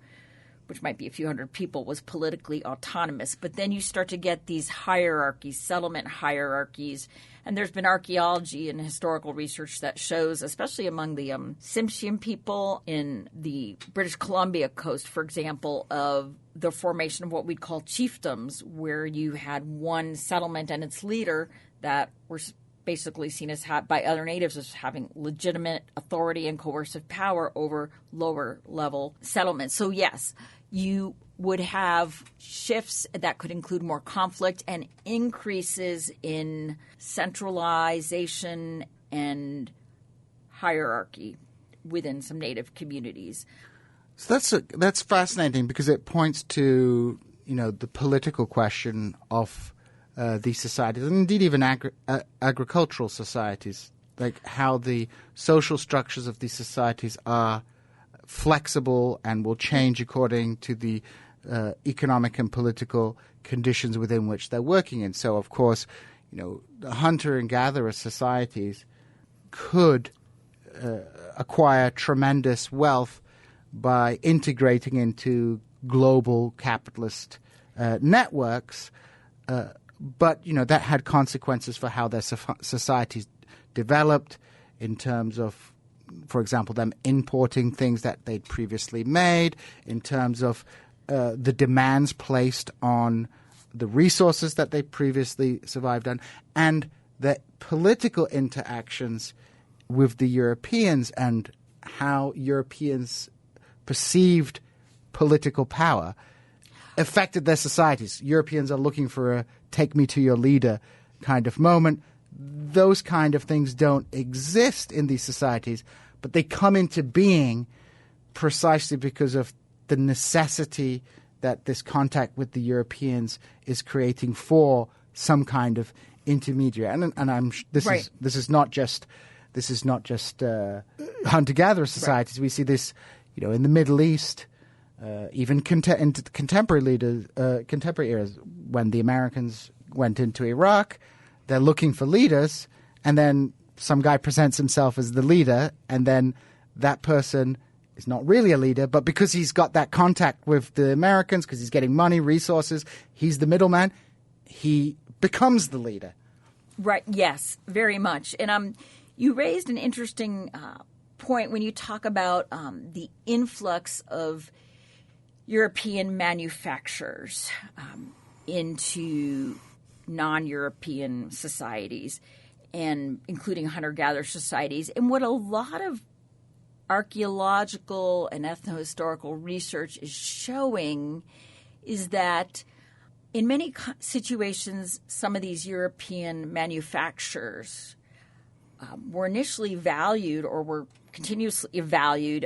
Speaker 3: which might be a few hundred people, was politically autonomous. But then you start to get these hierarchies, settlement hierarchies. And there's been archaeology and historical research that shows, especially among the Tsimshian people in the British Columbia coast, for example, of the formation of what we'd call chiefdoms, where you had one settlement and its leader that were basically seen as by other natives as having legitimate authority and coercive power over lower level settlements. So yes, you would have shifts that could include more conflict and increases in centralization and hierarchy within some native communities.
Speaker 2: So that's fascinating because it points to, the political question of these societies, and indeed even agricultural societies like how the social structures of these societies are flexible and will change according to the economic and political conditions within which they're working in. So, of course, the hunter and gatherer societies could acquire tremendous wealth by integrating into global capitalist networks, but that had consequences for how their societies developed in terms of, for example, them importing things that they'd previously made, in terms of the demands placed on the resources that they previously survived on, and the political interactions with the Europeans and how Europeans perceived political power affected their societies. Europeans are looking for a take me to your leader kind of moment. Those kind of things don't exist in these societies, but they come into being precisely because of the necessity that this contact with the Europeans is creating for some kind of intermediary. And this is not just hunter-gatherer societies. Right. We see this, in the Middle East, even in contemporary eras. When the Americans went into Iraq, they're looking for leaders, and then some guy presents himself as the leader, and then that person is not really a leader, but because he's got that contact with the Americans, because he's getting money, resources, he's the middleman, he becomes the leader.
Speaker 3: Right, yes, very much. And you raised an interesting point when you talk about the influx of European manufacturers into non-European societies, and including hunter-gatherer societies. And what a lot of archaeological and ethnohistorical research is showing is that in many situations, some of these European manufacturers were initially valued, or were continuously valued,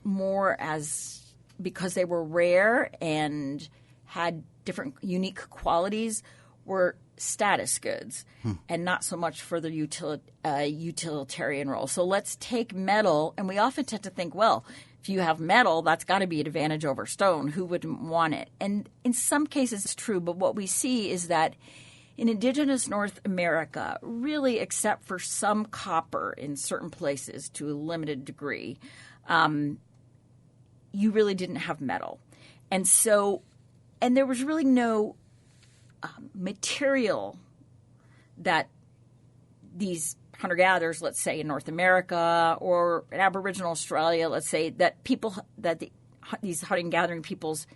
Speaker 3: more as because they were rare and had different unique qualities, were status goods and not so much for the utilitarian role. So let's take metal, and we often tend to think, well, if you have metal, that's got to be an advantage over stone. Who wouldn't want it? And in some cases it's true, but what we see is that in indigenous North America, really except for some copper in certain places to a limited degree, you really didn't have metal. And there was really no material that these hunter-gatherers, let's say in North America or in Aboriginal Australia, let's say, these hunting-gathering peoples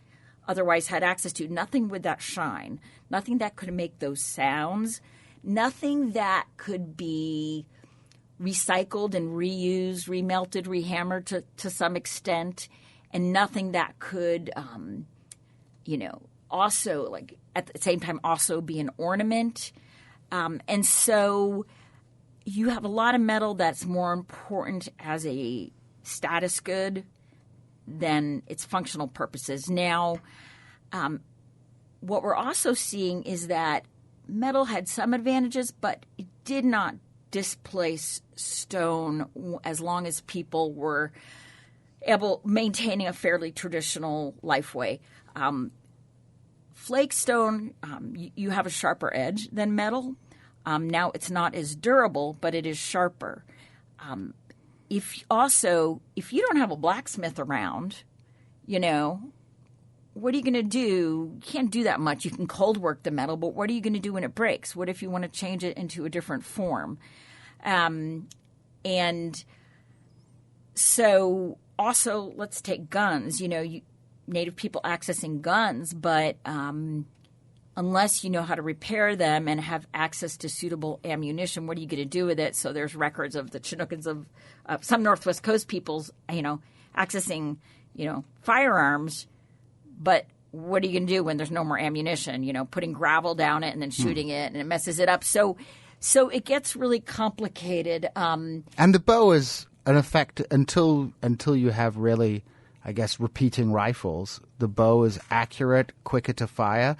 Speaker 3: otherwise had access to. Nothing with that shine, nothing that could make those sounds, nothing that could be recycled and reused, remelted, rehammered to some extent, and nothing that could, also, like, at the same time also be an ornament. And so you have a lot of metal that's more important as a status good than its functional purposes. Now, what we're also seeing is that metal had some advantages, but it did not displace stone as long as people were maintaining a fairly traditional life way. Flake stone, you have a sharper edge than metal. Now it's not as durable, but it is sharper. If you don't have a blacksmith around, what are you going to do? You can't do that much. You can cold work the metal, but what are you going to do when it breaks? What if you want to change it into a different form? And so also, let's take guns. Native people accessing guns, but unless you know how to repair them and have access to suitable ammunition, what are you going to do with it? So there's records of the Chinooks of some Northwest Coast peoples, accessing, firearms, but what are you going to do when there's no more ammunition? Putting gravel down it and then shooting it, and it messes it up. So it gets really complicated.
Speaker 2: And the bow is an effect until you have really, I guess, repeating rifles. The bow is accurate, quicker to fire.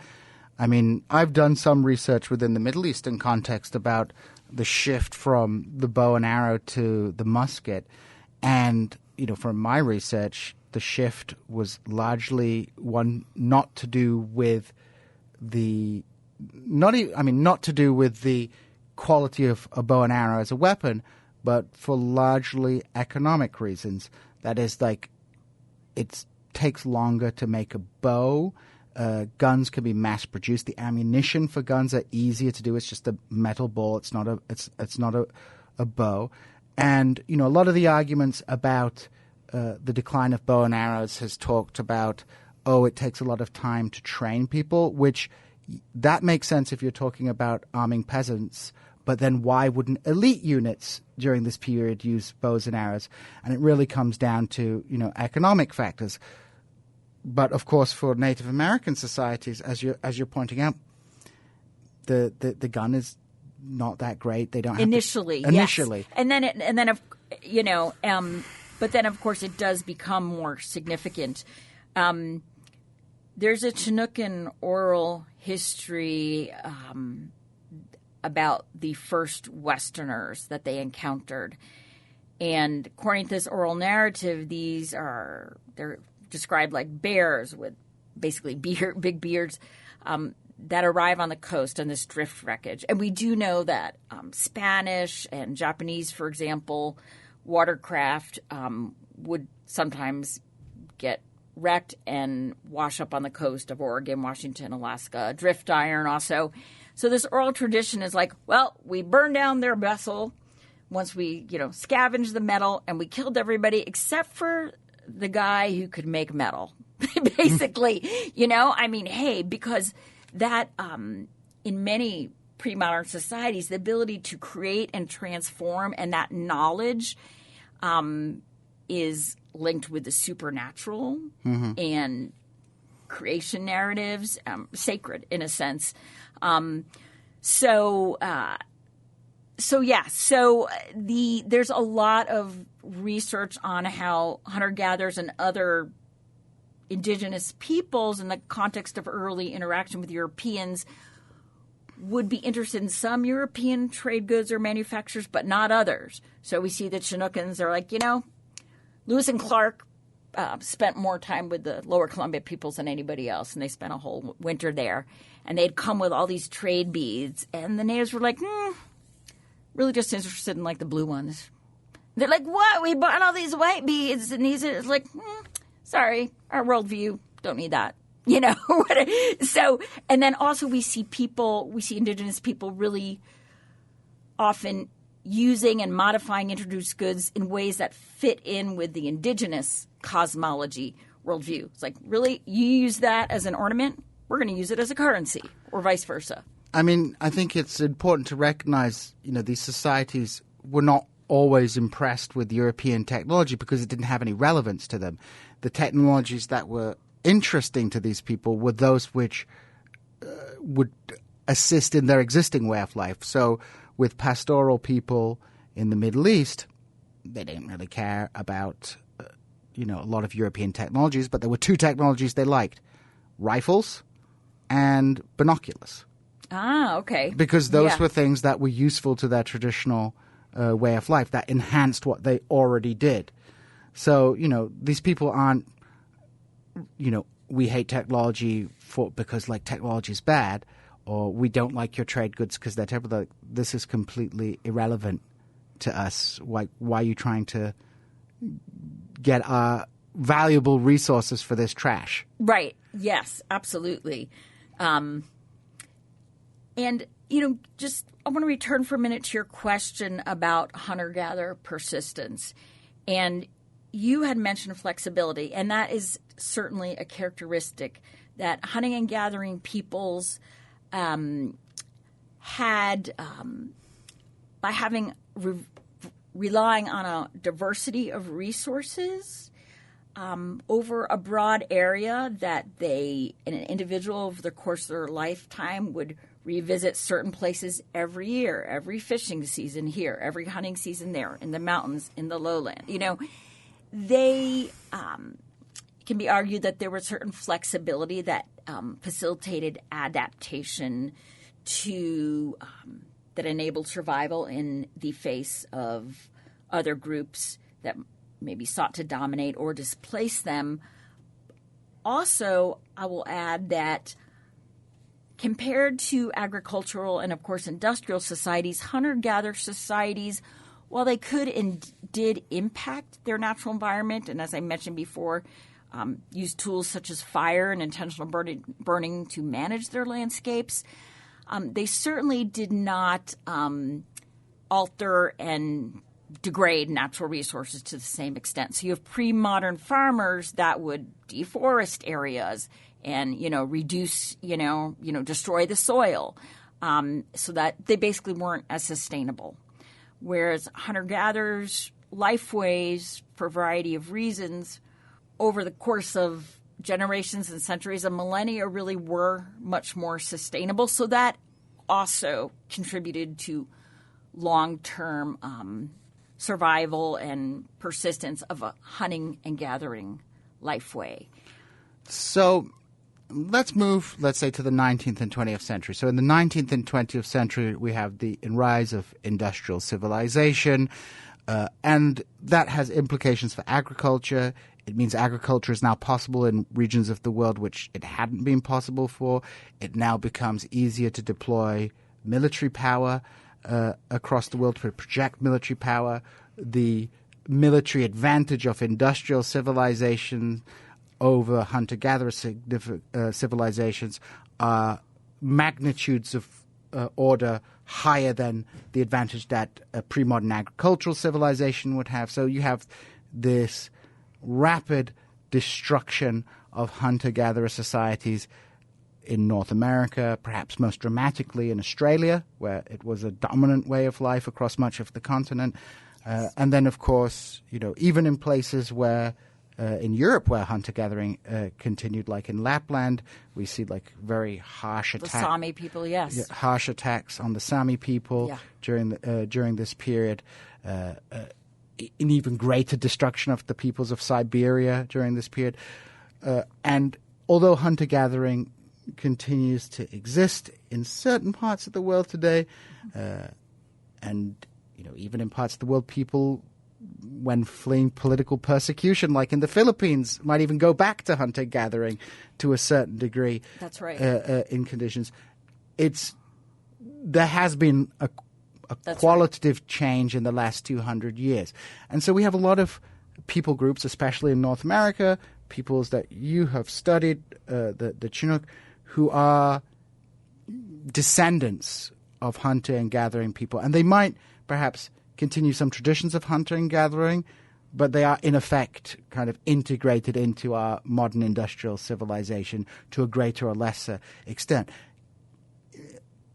Speaker 2: I mean, I've done some research within the Middle Eastern context about the shift from the bow and arrow to the musket. And, from my research, the shift was largely one not to do with the quality of a bow and arrow as a weapon, but for largely economic reasons. That is, it takes longer to make a bow. Guns can be mass produced. The ammunition for guns are easier to do. It's just a metal ball. It's not a bow. And a lot of the arguments about the decline of bow and arrows has talked about, it takes a lot of time to train people, which that makes sense if you're talking about arming peasants. But then why wouldn't elite units during this period use bows and arrows? And it really comes down to economic factors. But of course, for Native American societies, as you're pointing out, the gun is not that great. They don't have
Speaker 3: initially,
Speaker 2: yes.
Speaker 3: and then but then of course it does become more significant. There's a Chinookan oral history about the first Westerners that they encountered, and according to this oral narrative, they're described like bears with basically big beards. That arrive on the coast on this drift wreckage. And we do know that Spanish and Japanese, for example, watercraft would sometimes get wrecked and wash up on the coast of Oregon, Washington, Alaska, drift iron also. So this oral tradition is like, well, we burned down their vessel once we, scavenged the metal, and we killed everybody except for the guy who could make metal, basically. Because that in many pre-modern societies, the ability to create and transform and that knowledge is linked with the supernatural and creation narratives, sacred in a sense. There's a lot of research on how hunter-gatherers and other indigenous peoples in the context of early interaction with Europeans would be interested in some European trade goods or manufacturers, but not others. So we see that Chinookans are like, Lewis and Clark spent more time with the Lower Columbia peoples than anybody else, and they spent a whole winter there. And they'd come with all these trade beads, and the natives were like, really just interested in, the blue ones. They're like, what? We bought all these white beads. And he's like, sorry, our worldview, don't need that. So, and then also we see indigenous people really often using and modifying introduced goods in ways that fit in with the indigenous cosmology worldview. It's like, really, you use that as an ornament? We're going to use it as a currency, or vice versa.
Speaker 2: I think it's important to recognize, these societies were not always impressed with European technology because it didn't have any relevance to them. The technologies that were interesting to these people were those which would assist in their existing way of life. So with pastoral people in the Middle East, they didn't really care about, a lot of European technologies, but there were two technologies they liked: rifles and binoculars.
Speaker 3: Ah, okay.
Speaker 2: Because those were things that were useful to their traditional way of life, that enhanced what they already did. So, these people aren't, we hate technology because technology is bad, or we don't like your trade goods because they're terrible. This is completely irrelevant to us. Why are you trying to get our valuable resources for this trash?
Speaker 3: Right. Yes, absolutely. And, I want to return for a minute to your question about hunter-gatherer persistence. And you had mentioned flexibility, and that is certainly a characteristic that hunting and gathering peoples had by relying on a diversity of resources over a broad area that an individual over the course of their lifetime would revisit certain places every year, every fishing season here, every hunting season there, in the mountains, in the lowland. They can be argued that there was certain flexibility that facilitated adaptation to that enabled survival in the face of other groups that maybe sought to dominate or displace them. Also, I will add that compared to agricultural and, of course, industrial societies, hunter-gatherer societies, while they could and did impact their natural environment, and as I mentioned before, use tools such as fire and intentional burning to manage their landscapes, they certainly did not alter and degrade natural resources to the same extent. So you have pre-modern farmers that would deforest areas and, reduce, destroy the soil, so that they basically weren't as sustainable. Whereas hunter-gatherers' lifeways, for a variety of reasons, over the course of generations and centuries and millennia, really were much more sustainable. So that also contributed to long-term survival and persistence of a hunting and gathering lifeway.
Speaker 2: So let's move, let's say, to the 19th and 20th century. So in the 19th and 20th century, we have the rise of industrial civilization, and that has implications for agriculture. It means agriculture is now possible in regions of the world which it hadn't been possible for. It now becomes easier to deploy military power across the world, to project military power. The military advantage of industrial civilization over hunter-gatherer civilizations are magnitudes of order higher than the advantage that a pre-modern agricultural civilization would have. So you have this rapid destruction of hunter-gatherer societies in North America, perhaps most dramatically in Australia, where it was a dominant way of life across much of the continent. And then, of course, even in places where in Europe where hunter-gathering continued, like in Lapland, we see very harsh attacks.
Speaker 3: The Sami people, yes.
Speaker 2: Yeah, harsh attacks on the Sami people during this period. An even greater destruction of the peoples of Siberia during this period. And although hunter-gathering continues to exist in certain parts of the world today, and even in parts of the world, people, when fleeing political persecution, like in the Philippines, might even go back to hunter-gathering to a certain degree.
Speaker 3: That's right.
Speaker 2: In conditions. There has been a qualitative change in the last 200 years. And so we have a lot of people groups, especially in North America, peoples that you have studied, the Chinook, who are descendants of hunter and gathering people. And they might perhaps continue some traditions of hunter and gathering, but they are in effect kind of integrated into our modern industrial civilization to a greater or lesser extent.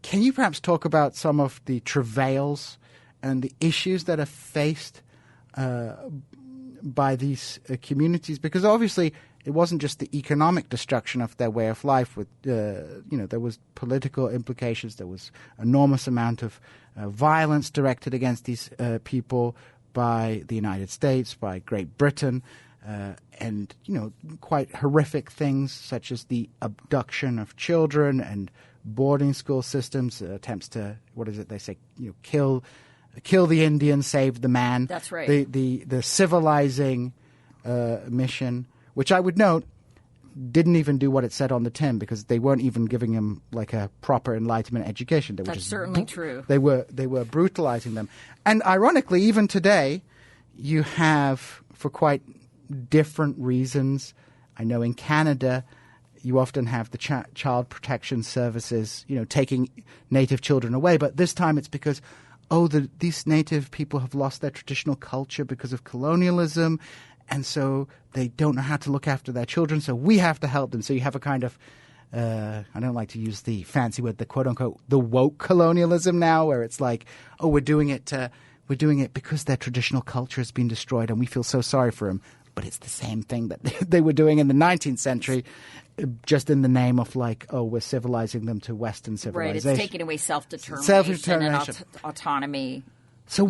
Speaker 2: Can you perhaps talk about some of the travails and the issues that are faced by these communities? Because obviously it wasn't just the economic destruction of their way of life. There was political implications. There was enormous amount of violence directed against these people by the United States, by Great Britain, and quite horrific things such as the abduction of children and boarding school systems, attempts to, kill the Indian, save the man.
Speaker 3: That's right.
Speaker 2: The civilizing mission, which I would note didn't even do what it said on the tin, because they weren't even giving him a proper Enlightenment education. They were
Speaker 3: That's certainly true.
Speaker 2: They were brutalizing them. And ironically, even today, you have, for quite different reasons, I know in Canada, you often have the child protection services, taking native children away. But this time it's because, these native people have lost their traditional culture because of colonialism, and so they don't know how to look after their children, so we have to help them. So you have a kind of, I don't like to use the fancy word, the quote-unquote, the woke colonialism now, where it's we're doing it because their traditional culture has been destroyed and we feel so sorry for them. But it's the same thing that they were doing in the 19th century, just in the name of we're civilizing them to Western civilization.
Speaker 3: Right, it's taking away self-determination and autonomy.
Speaker 2: So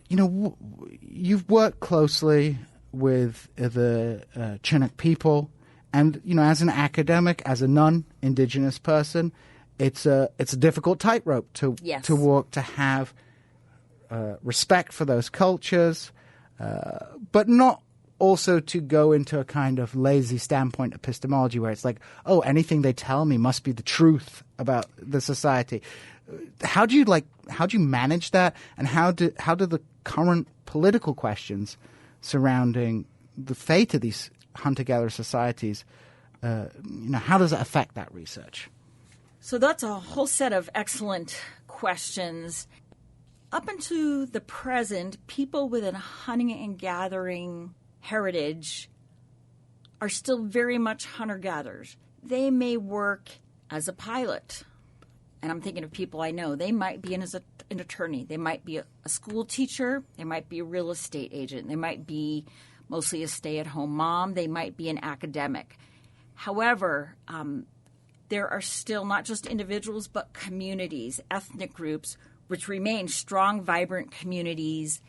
Speaker 2: you've worked closely with the Chinook people, and as an academic, as a non-indigenous person, it's a difficult tightrope to walk, to have respect for those cultures, but not also to go into a kind of lazy standpoint epistemology where it's like, oh, anything they tell me must be the truth about the society. How do you manage that, and how do the current political questions surrounding the fate of these hunter-gatherer societies, how does it affect that research?
Speaker 3: So that's a whole set of excellent questions. Up into the present, people with a hunting and gathering heritage are still very much hunter-gatherers. They may work as a pilot, and I'm thinking of people I know. They might be as an attorney. They might be a school teacher. They might be a real estate agent. They might be mostly a stay-at-home mom. They might be an academic. However, there are still not just individuals but communities, ethnic groups, which remain strong, vibrant communities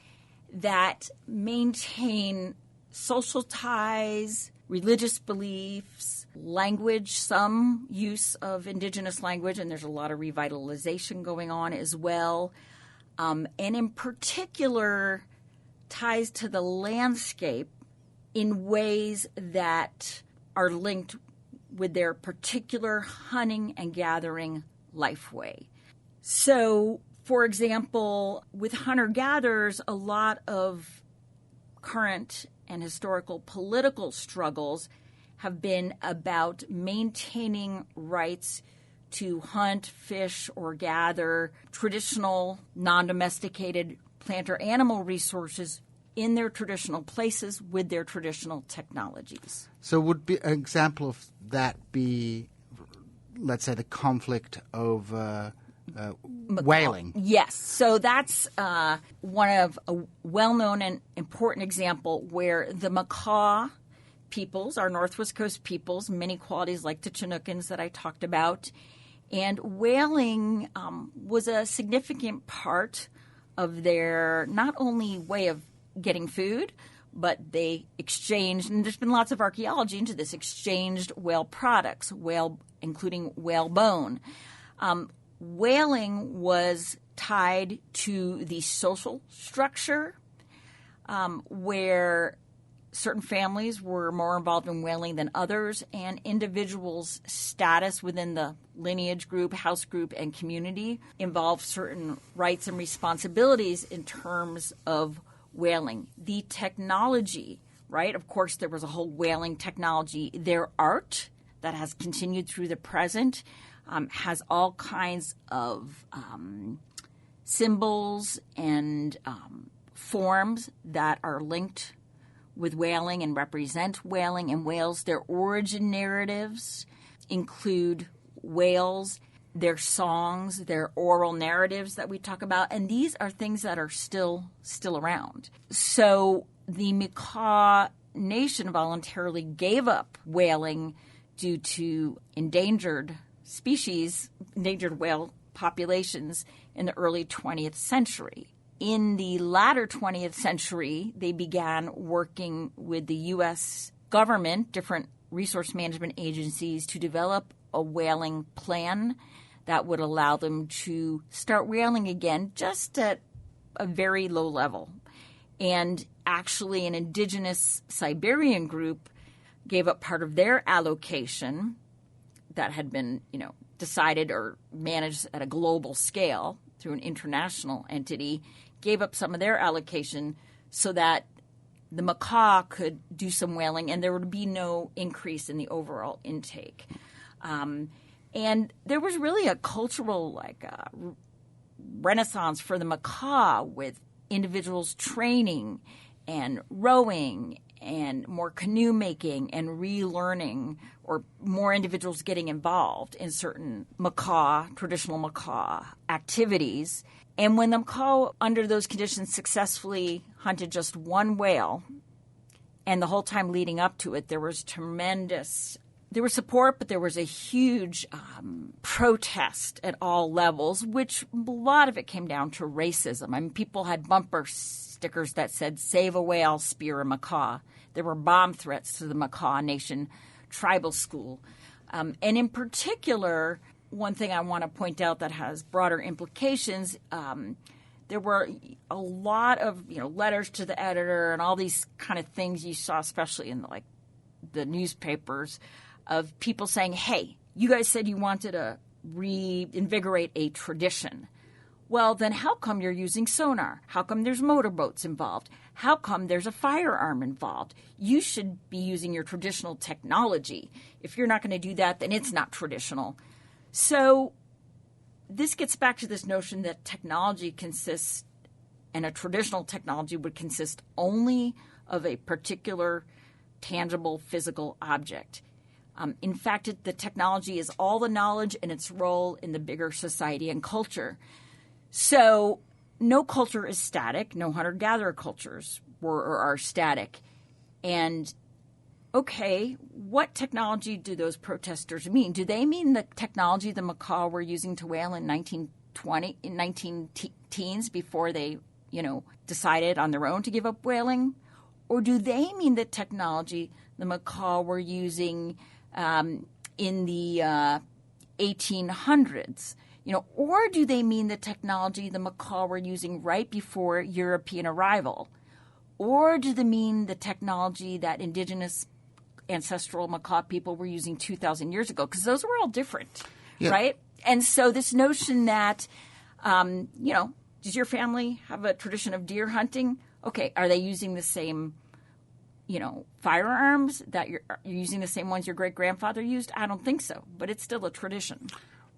Speaker 3: that maintain social ties, religious beliefs, language, some use of indigenous language, and there's a lot of revitalization going on as well. And in particular, ties to the landscape in ways that are linked with their particular hunting and gathering lifeway. So, for example, with hunter-gatherers, a lot of current and historical political struggles have been about maintaining rights to hunt, fish, or gather traditional, non-domesticated plant or animal resources in their traditional places with their traditional technologies.
Speaker 2: So would be an example of that be, let's say, the conflict over whaling?
Speaker 3: Yes. So that's one of a well-known and important example where the Makah peoples, our Northwest Coast peoples, many qualities like the Chinooks that I talked about, and whaling was a significant part of their not only way of getting food, but they exchanged, and there's been lots of archaeology into this, exchanged whale products, including whale bone. Whaling was tied to the social structure where certain families were more involved in whaling than others, and individuals' status within the lineage group, house group, and community involved certain rights and responsibilities in terms of whaling. The technology, right? Of course, there was a whole whaling technology. Their art that has continued through the present has all kinds of symbols and forms that are linked with whaling and represent whaling and whales. Their origin narratives include whales, their songs, their oral narratives that we talk about, and these are things that are still around. So the Makah Nation voluntarily gave up whaling due to endangered whale populations in the early 20th century. In the latter 20th century, they began working with the U.S. government, different resource management agencies, to develop a whaling plan that would allow them to start whaling again, just at a very low level. And actually, an indigenous Siberian group gave up part of their allocation that had been, decided or managed at a global scale through an international entity, gave up some of their allocation so that the Makah could do some whaling and there would be no increase in the overall intake. And there was really a cultural renaissance for the Makah with individuals training and rowing and more canoe making and relearning, or more individuals getting involved in certain traditional Makah activities. And when the Makah, under those conditions, successfully hunted just one whale, and the whole time leading up to it, there was support, but there was a huge protest at all levels, which a lot of it came down to racism. I mean, people had bumper stickers that said, "Save a whale, spear a Makah." There were bomb threats to the Makah Nation tribal school. And in particular, one thing I want to point out that has broader implications, there were a lot of letters to the editor and all these kind of things you saw, especially in the newspapers, of people saying, "Hey, you guys said you wanted to reinvigorate a tradition. Well, then how come you're using sonar? How come there's motorboats involved? How come there's a firearm involved? You should be using your traditional technology. If you're not going to do that, then it's not traditional." So this gets back to this notion that technology consists, and a traditional technology would consist only of a particular tangible physical object. In fact, the technology is all the knowledge and its role in the bigger society and culture. So no culture is static. No hunter-gatherer cultures were or are static. And, okay, what technology do those protesters mean? Do they mean the technology the macaw were using to whale in 1910s before they, decided on their own to give up whaling? Or do they mean the technology the macaw were using in the 1800s? Or do they mean the technology the macaw were using right before European arrival? Or do they mean the technology that indigenous ancestral macaw people were using 2,000 years ago? Because those were all different, right? And so this notion that, does your family have a tradition of deer hunting? Okay, are they using the same firearms that you're using the same ones your great-grandfather used? I don't think so, but it's still a tradition.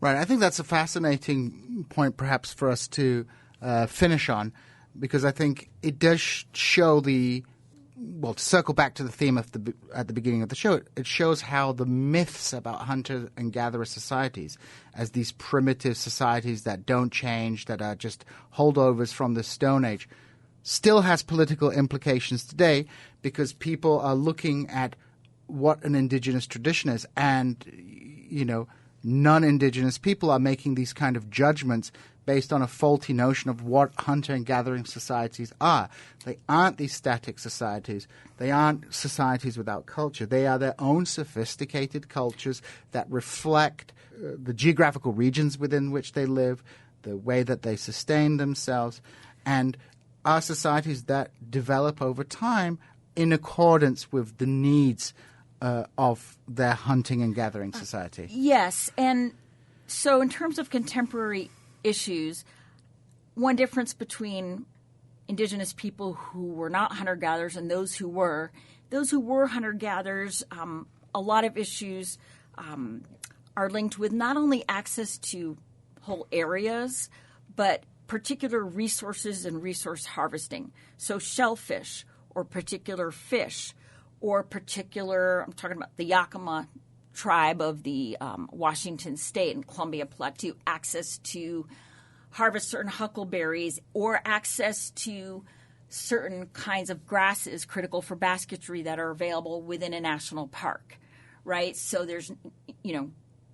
Speaker 2: Right. I think that's a fascinating point perhaps for us to finish on, because I think it does show to circle back to the theme at the beginning of the show, it shows how the myths about hunter and gatherer societies as these primitive societies that don't change, that are just holdovers from the Stone Age, still has political implications today, because people are looking at what an indigenous tradition is, and, non-indigenous people are making these kind of judgments based on a faulty notion of what hunter and gathering societies are. They aren't these static societies. They aren't societies without culture. They are their own sophisticated cultures that reflect the geographical regions within which they live, the way that they sustain themselves, and are societies that develop over time in accordance with the needs of their hunting and gathering society.
Speaker 3: Yes, and so in terms of contemporary issues, one difference between indigenous people who were not hunter-gatherers and those who were hunter-gatherers, a lot of issues are linked with not only access to whole areas, but particular resources and resource harvesting. So shellfish or particular fish or particular, I'm talking about the Yakima tribe of the Washington State and Columbia Plateau, access to harvest certain huckleberries or access to certain kinds of grasses critical for basketry that are available within a national park, right? So there's,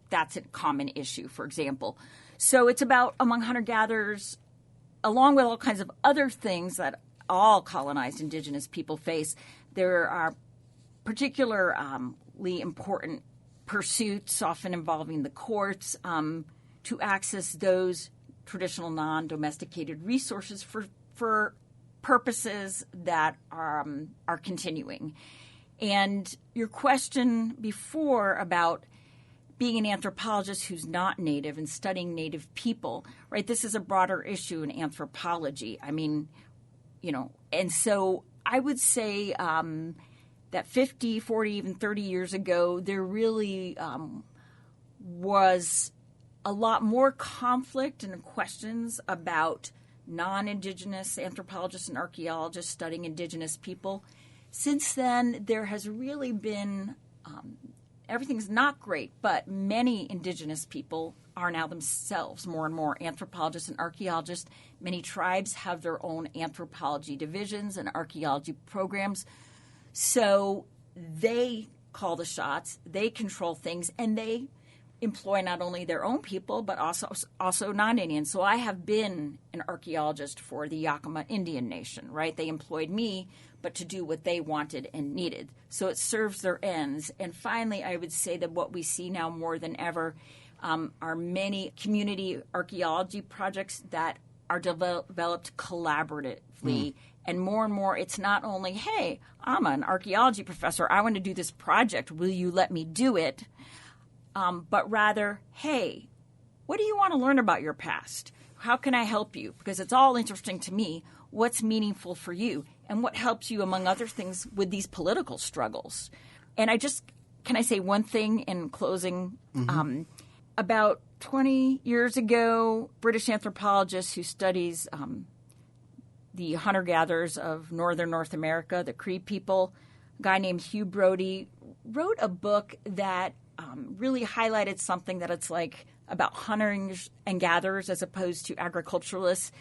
Speaker 3: that's a common issue, for example. So it's about among hunter-gatherers, along with all kinds of other things that all colonized indigenous people face, there are particularly important pursuits, often involving the courts, to access those traditional non-domesticated resources for purposes that are continuing. And your question before about being an anthropologist who's not Native and studying Native people, right? This is a broader issue in anthropology. I mean, and so I would say that 50, 40, even 30 years ago, there really was a lot more conflict and questions about non-Indigenous anthropologists and archaeologists studying Indigenous people. Since then, there has really been everything's not great, but many Indigenous people are now themselves more and more anthropologists and archaeologists. Many tribes have their own anthropology divisions and archaeology programs. So they call the shots, they control things, and they employ not only their own people, but also non-Indians. So I have been an archaeologist for the Yakima Indian Nation, right? They employed me, but to do what they wanted and needed. So it serves their ends. And finally, I would say that what we see now more than ever are many community archaeology projects that are developed collaboratively. And more, it's not only, hey, I'm an archaeology professor, I want to do this project, will you let me do it? But rather, hey, what do you want to learn about your past? How can I help you? Because it's all interesting to me. What's meaningful for you? And what helps you, among other things, with these political struggles? And can I say one thing in closing? About 20 years ago, British anthropologist who studies the hunter-gatherers of northern North America, the Cree people, a guy named Hugh Brody, wrote a book that really highlighted something that it's like about hunters and gatherers as opposed to agriculturalists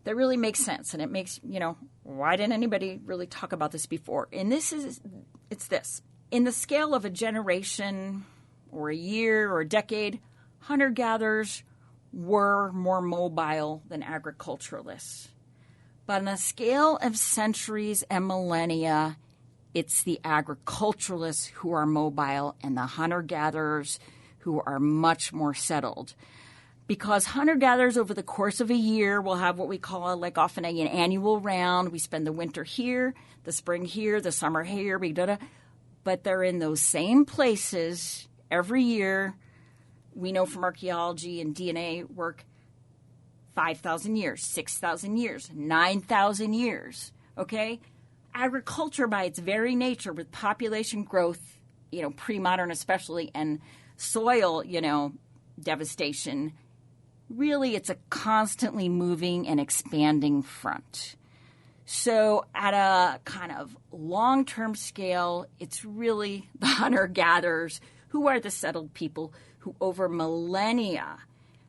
Speaker 3: that really makes sense. And it makes, why didn't anybody really talk about this before? And it's this. In the scale of a generation or a year or a decade, hunter-gatherers were more mobile than agriculturalists. But on a scale of centuries and millennia, it's the agriculturalists who are mobile and the hunter-gatherers who are much more settled. Because hunter-gatherers over the course of a year will have what we call often an annual round. We spend the winter here, the spring here, the summer here, but they're in those same places every year. We know from archaeology and DNA work 5,000 years, 6,000 years, 9,000 years, okay? Agriculture by its very nature with population growth, pre-modern especially, and soil, devastation, really it's a constantly moving and expanding front. So at a kind of long-term scale, it's really the hunter-gatherers who are the settled people who over millennia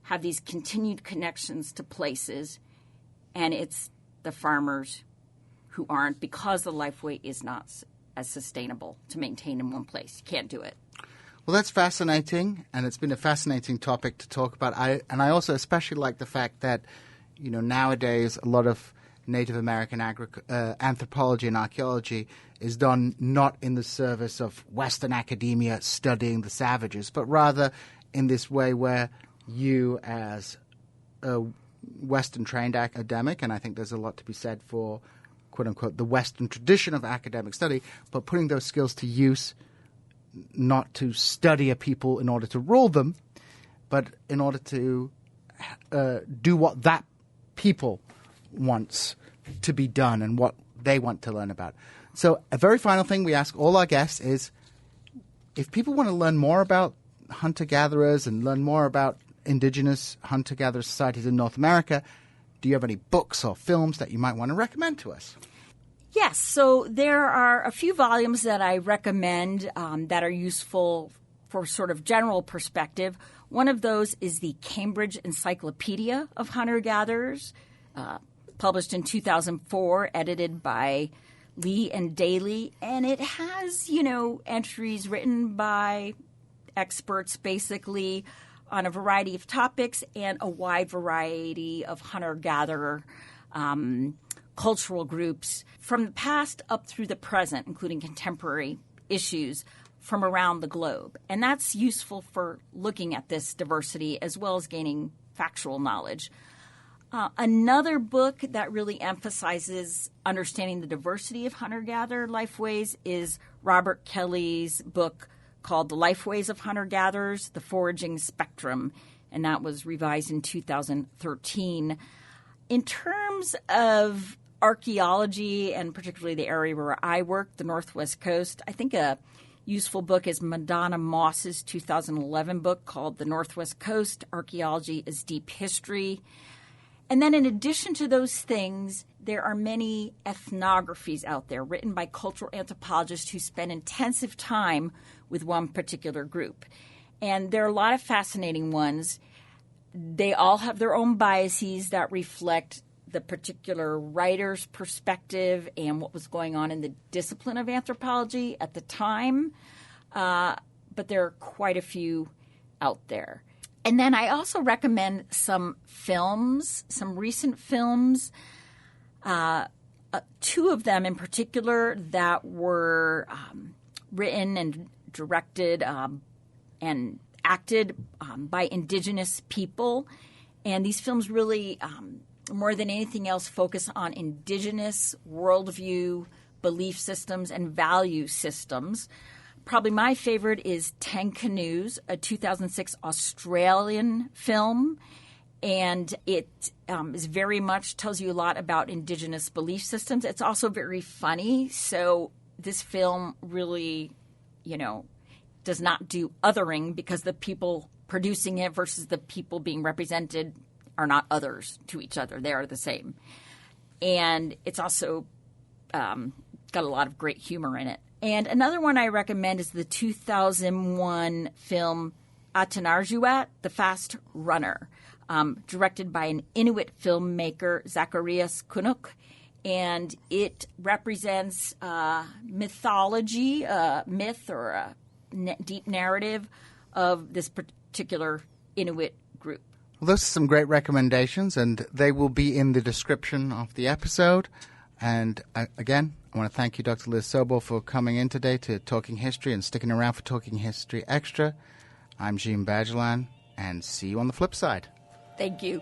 Speaker 3: have these continued connections to places, and it's the farmers who aren't, because the lifeway is not as sustainable to maintain in one place. You can't do it.
Speaker 2: Well, that's fascinating, and it's been a fascinating topic to talk about. I also especially like the fact that, nowadays a lot of Native American anthropology and archaeology is done not in the service of Western academia studying the savages, but rather in this way where you as a Western-trained academic, and I think there's a lot to be said for, quote-unquote, the Western tradition of academic study, but putting those skills to use, not to study a people in order to rule them, but in order to do what that people wants to be done and what they want to learn about. So a very final thing we ask all our guests is, if people want to learn more about hunter-gatherers and learn more about indigenous hunter-gatherer societies in North America, do you have any books or films that you might want to recommend to us?
Speaker 3: Yes. So there are a few volumes that I recommend that are useful for sort of general perspective. One of those is the Cambridge Encyclopedia of Hunter-Gatherers, published in 2004, edited by Lee and Daly. And it has, entries written by experts basically on a variety of topics and a wide variety of hunter-gatherer cultural groups from the past up through the present, including contemporary issues from around the globe. And that's useful for looking at this diversity as well as gaining factual knowledge. Another book that really emphasizes understanding the diversity of hunter-gatherer lifeways is Robert Kelly's book called The Lifeways of Hunter-Gatherers, The Foraging Spectrum, and that was revised in 2013. In terms of archaeology, and particularly the area where I work, the Northwest Coast, I think a useful book is Madonna Moss's 2011 book called The Northwest Coast, Archaeology is Deep History. And then in addition to those things, there are many ethnographies out there written by cultural anthropologists who spend intensive time with one particular group. And there are a lot of fascinating ones. They all have their own biases that reflect the particular writer's perspective and what was going on in the discipline of anthropology at the time. But there are quite a few out there. And then I also recommend some films, some recent films, two of them in particular that were written and directed and acted by indigenous people. And these films really, more than anything else, focus on indigenous worldview, belief systems, and value systems. Probably my favorite is 10 Canoes, a 2006 Australian film. And it is very much tells you a lot about indigenous belief systems. It's also very funny. So this film really, does not do othering because the people producing it versus the people being represented are not others to each other. They are the same. And it's also got a lot of great humor in it. And another one I recommend is the 2001 film Atanarjuat, The Fast Runner, directed by an Inuit filmmaker, Zacharias Kunuk. And it represents mythology, a myth or a deep narrative of this particular Inuit group.
Speaker 2: Well, those are some great recommendations, and they will be in the description of the episode. And again, I want to thank you, Dr. Liz Sobel, for coming in today to Talking History and sticking around for Talking History Extra. I'm Djene Bajalan, and see you on the flip side.
Speaker 3: Thank you.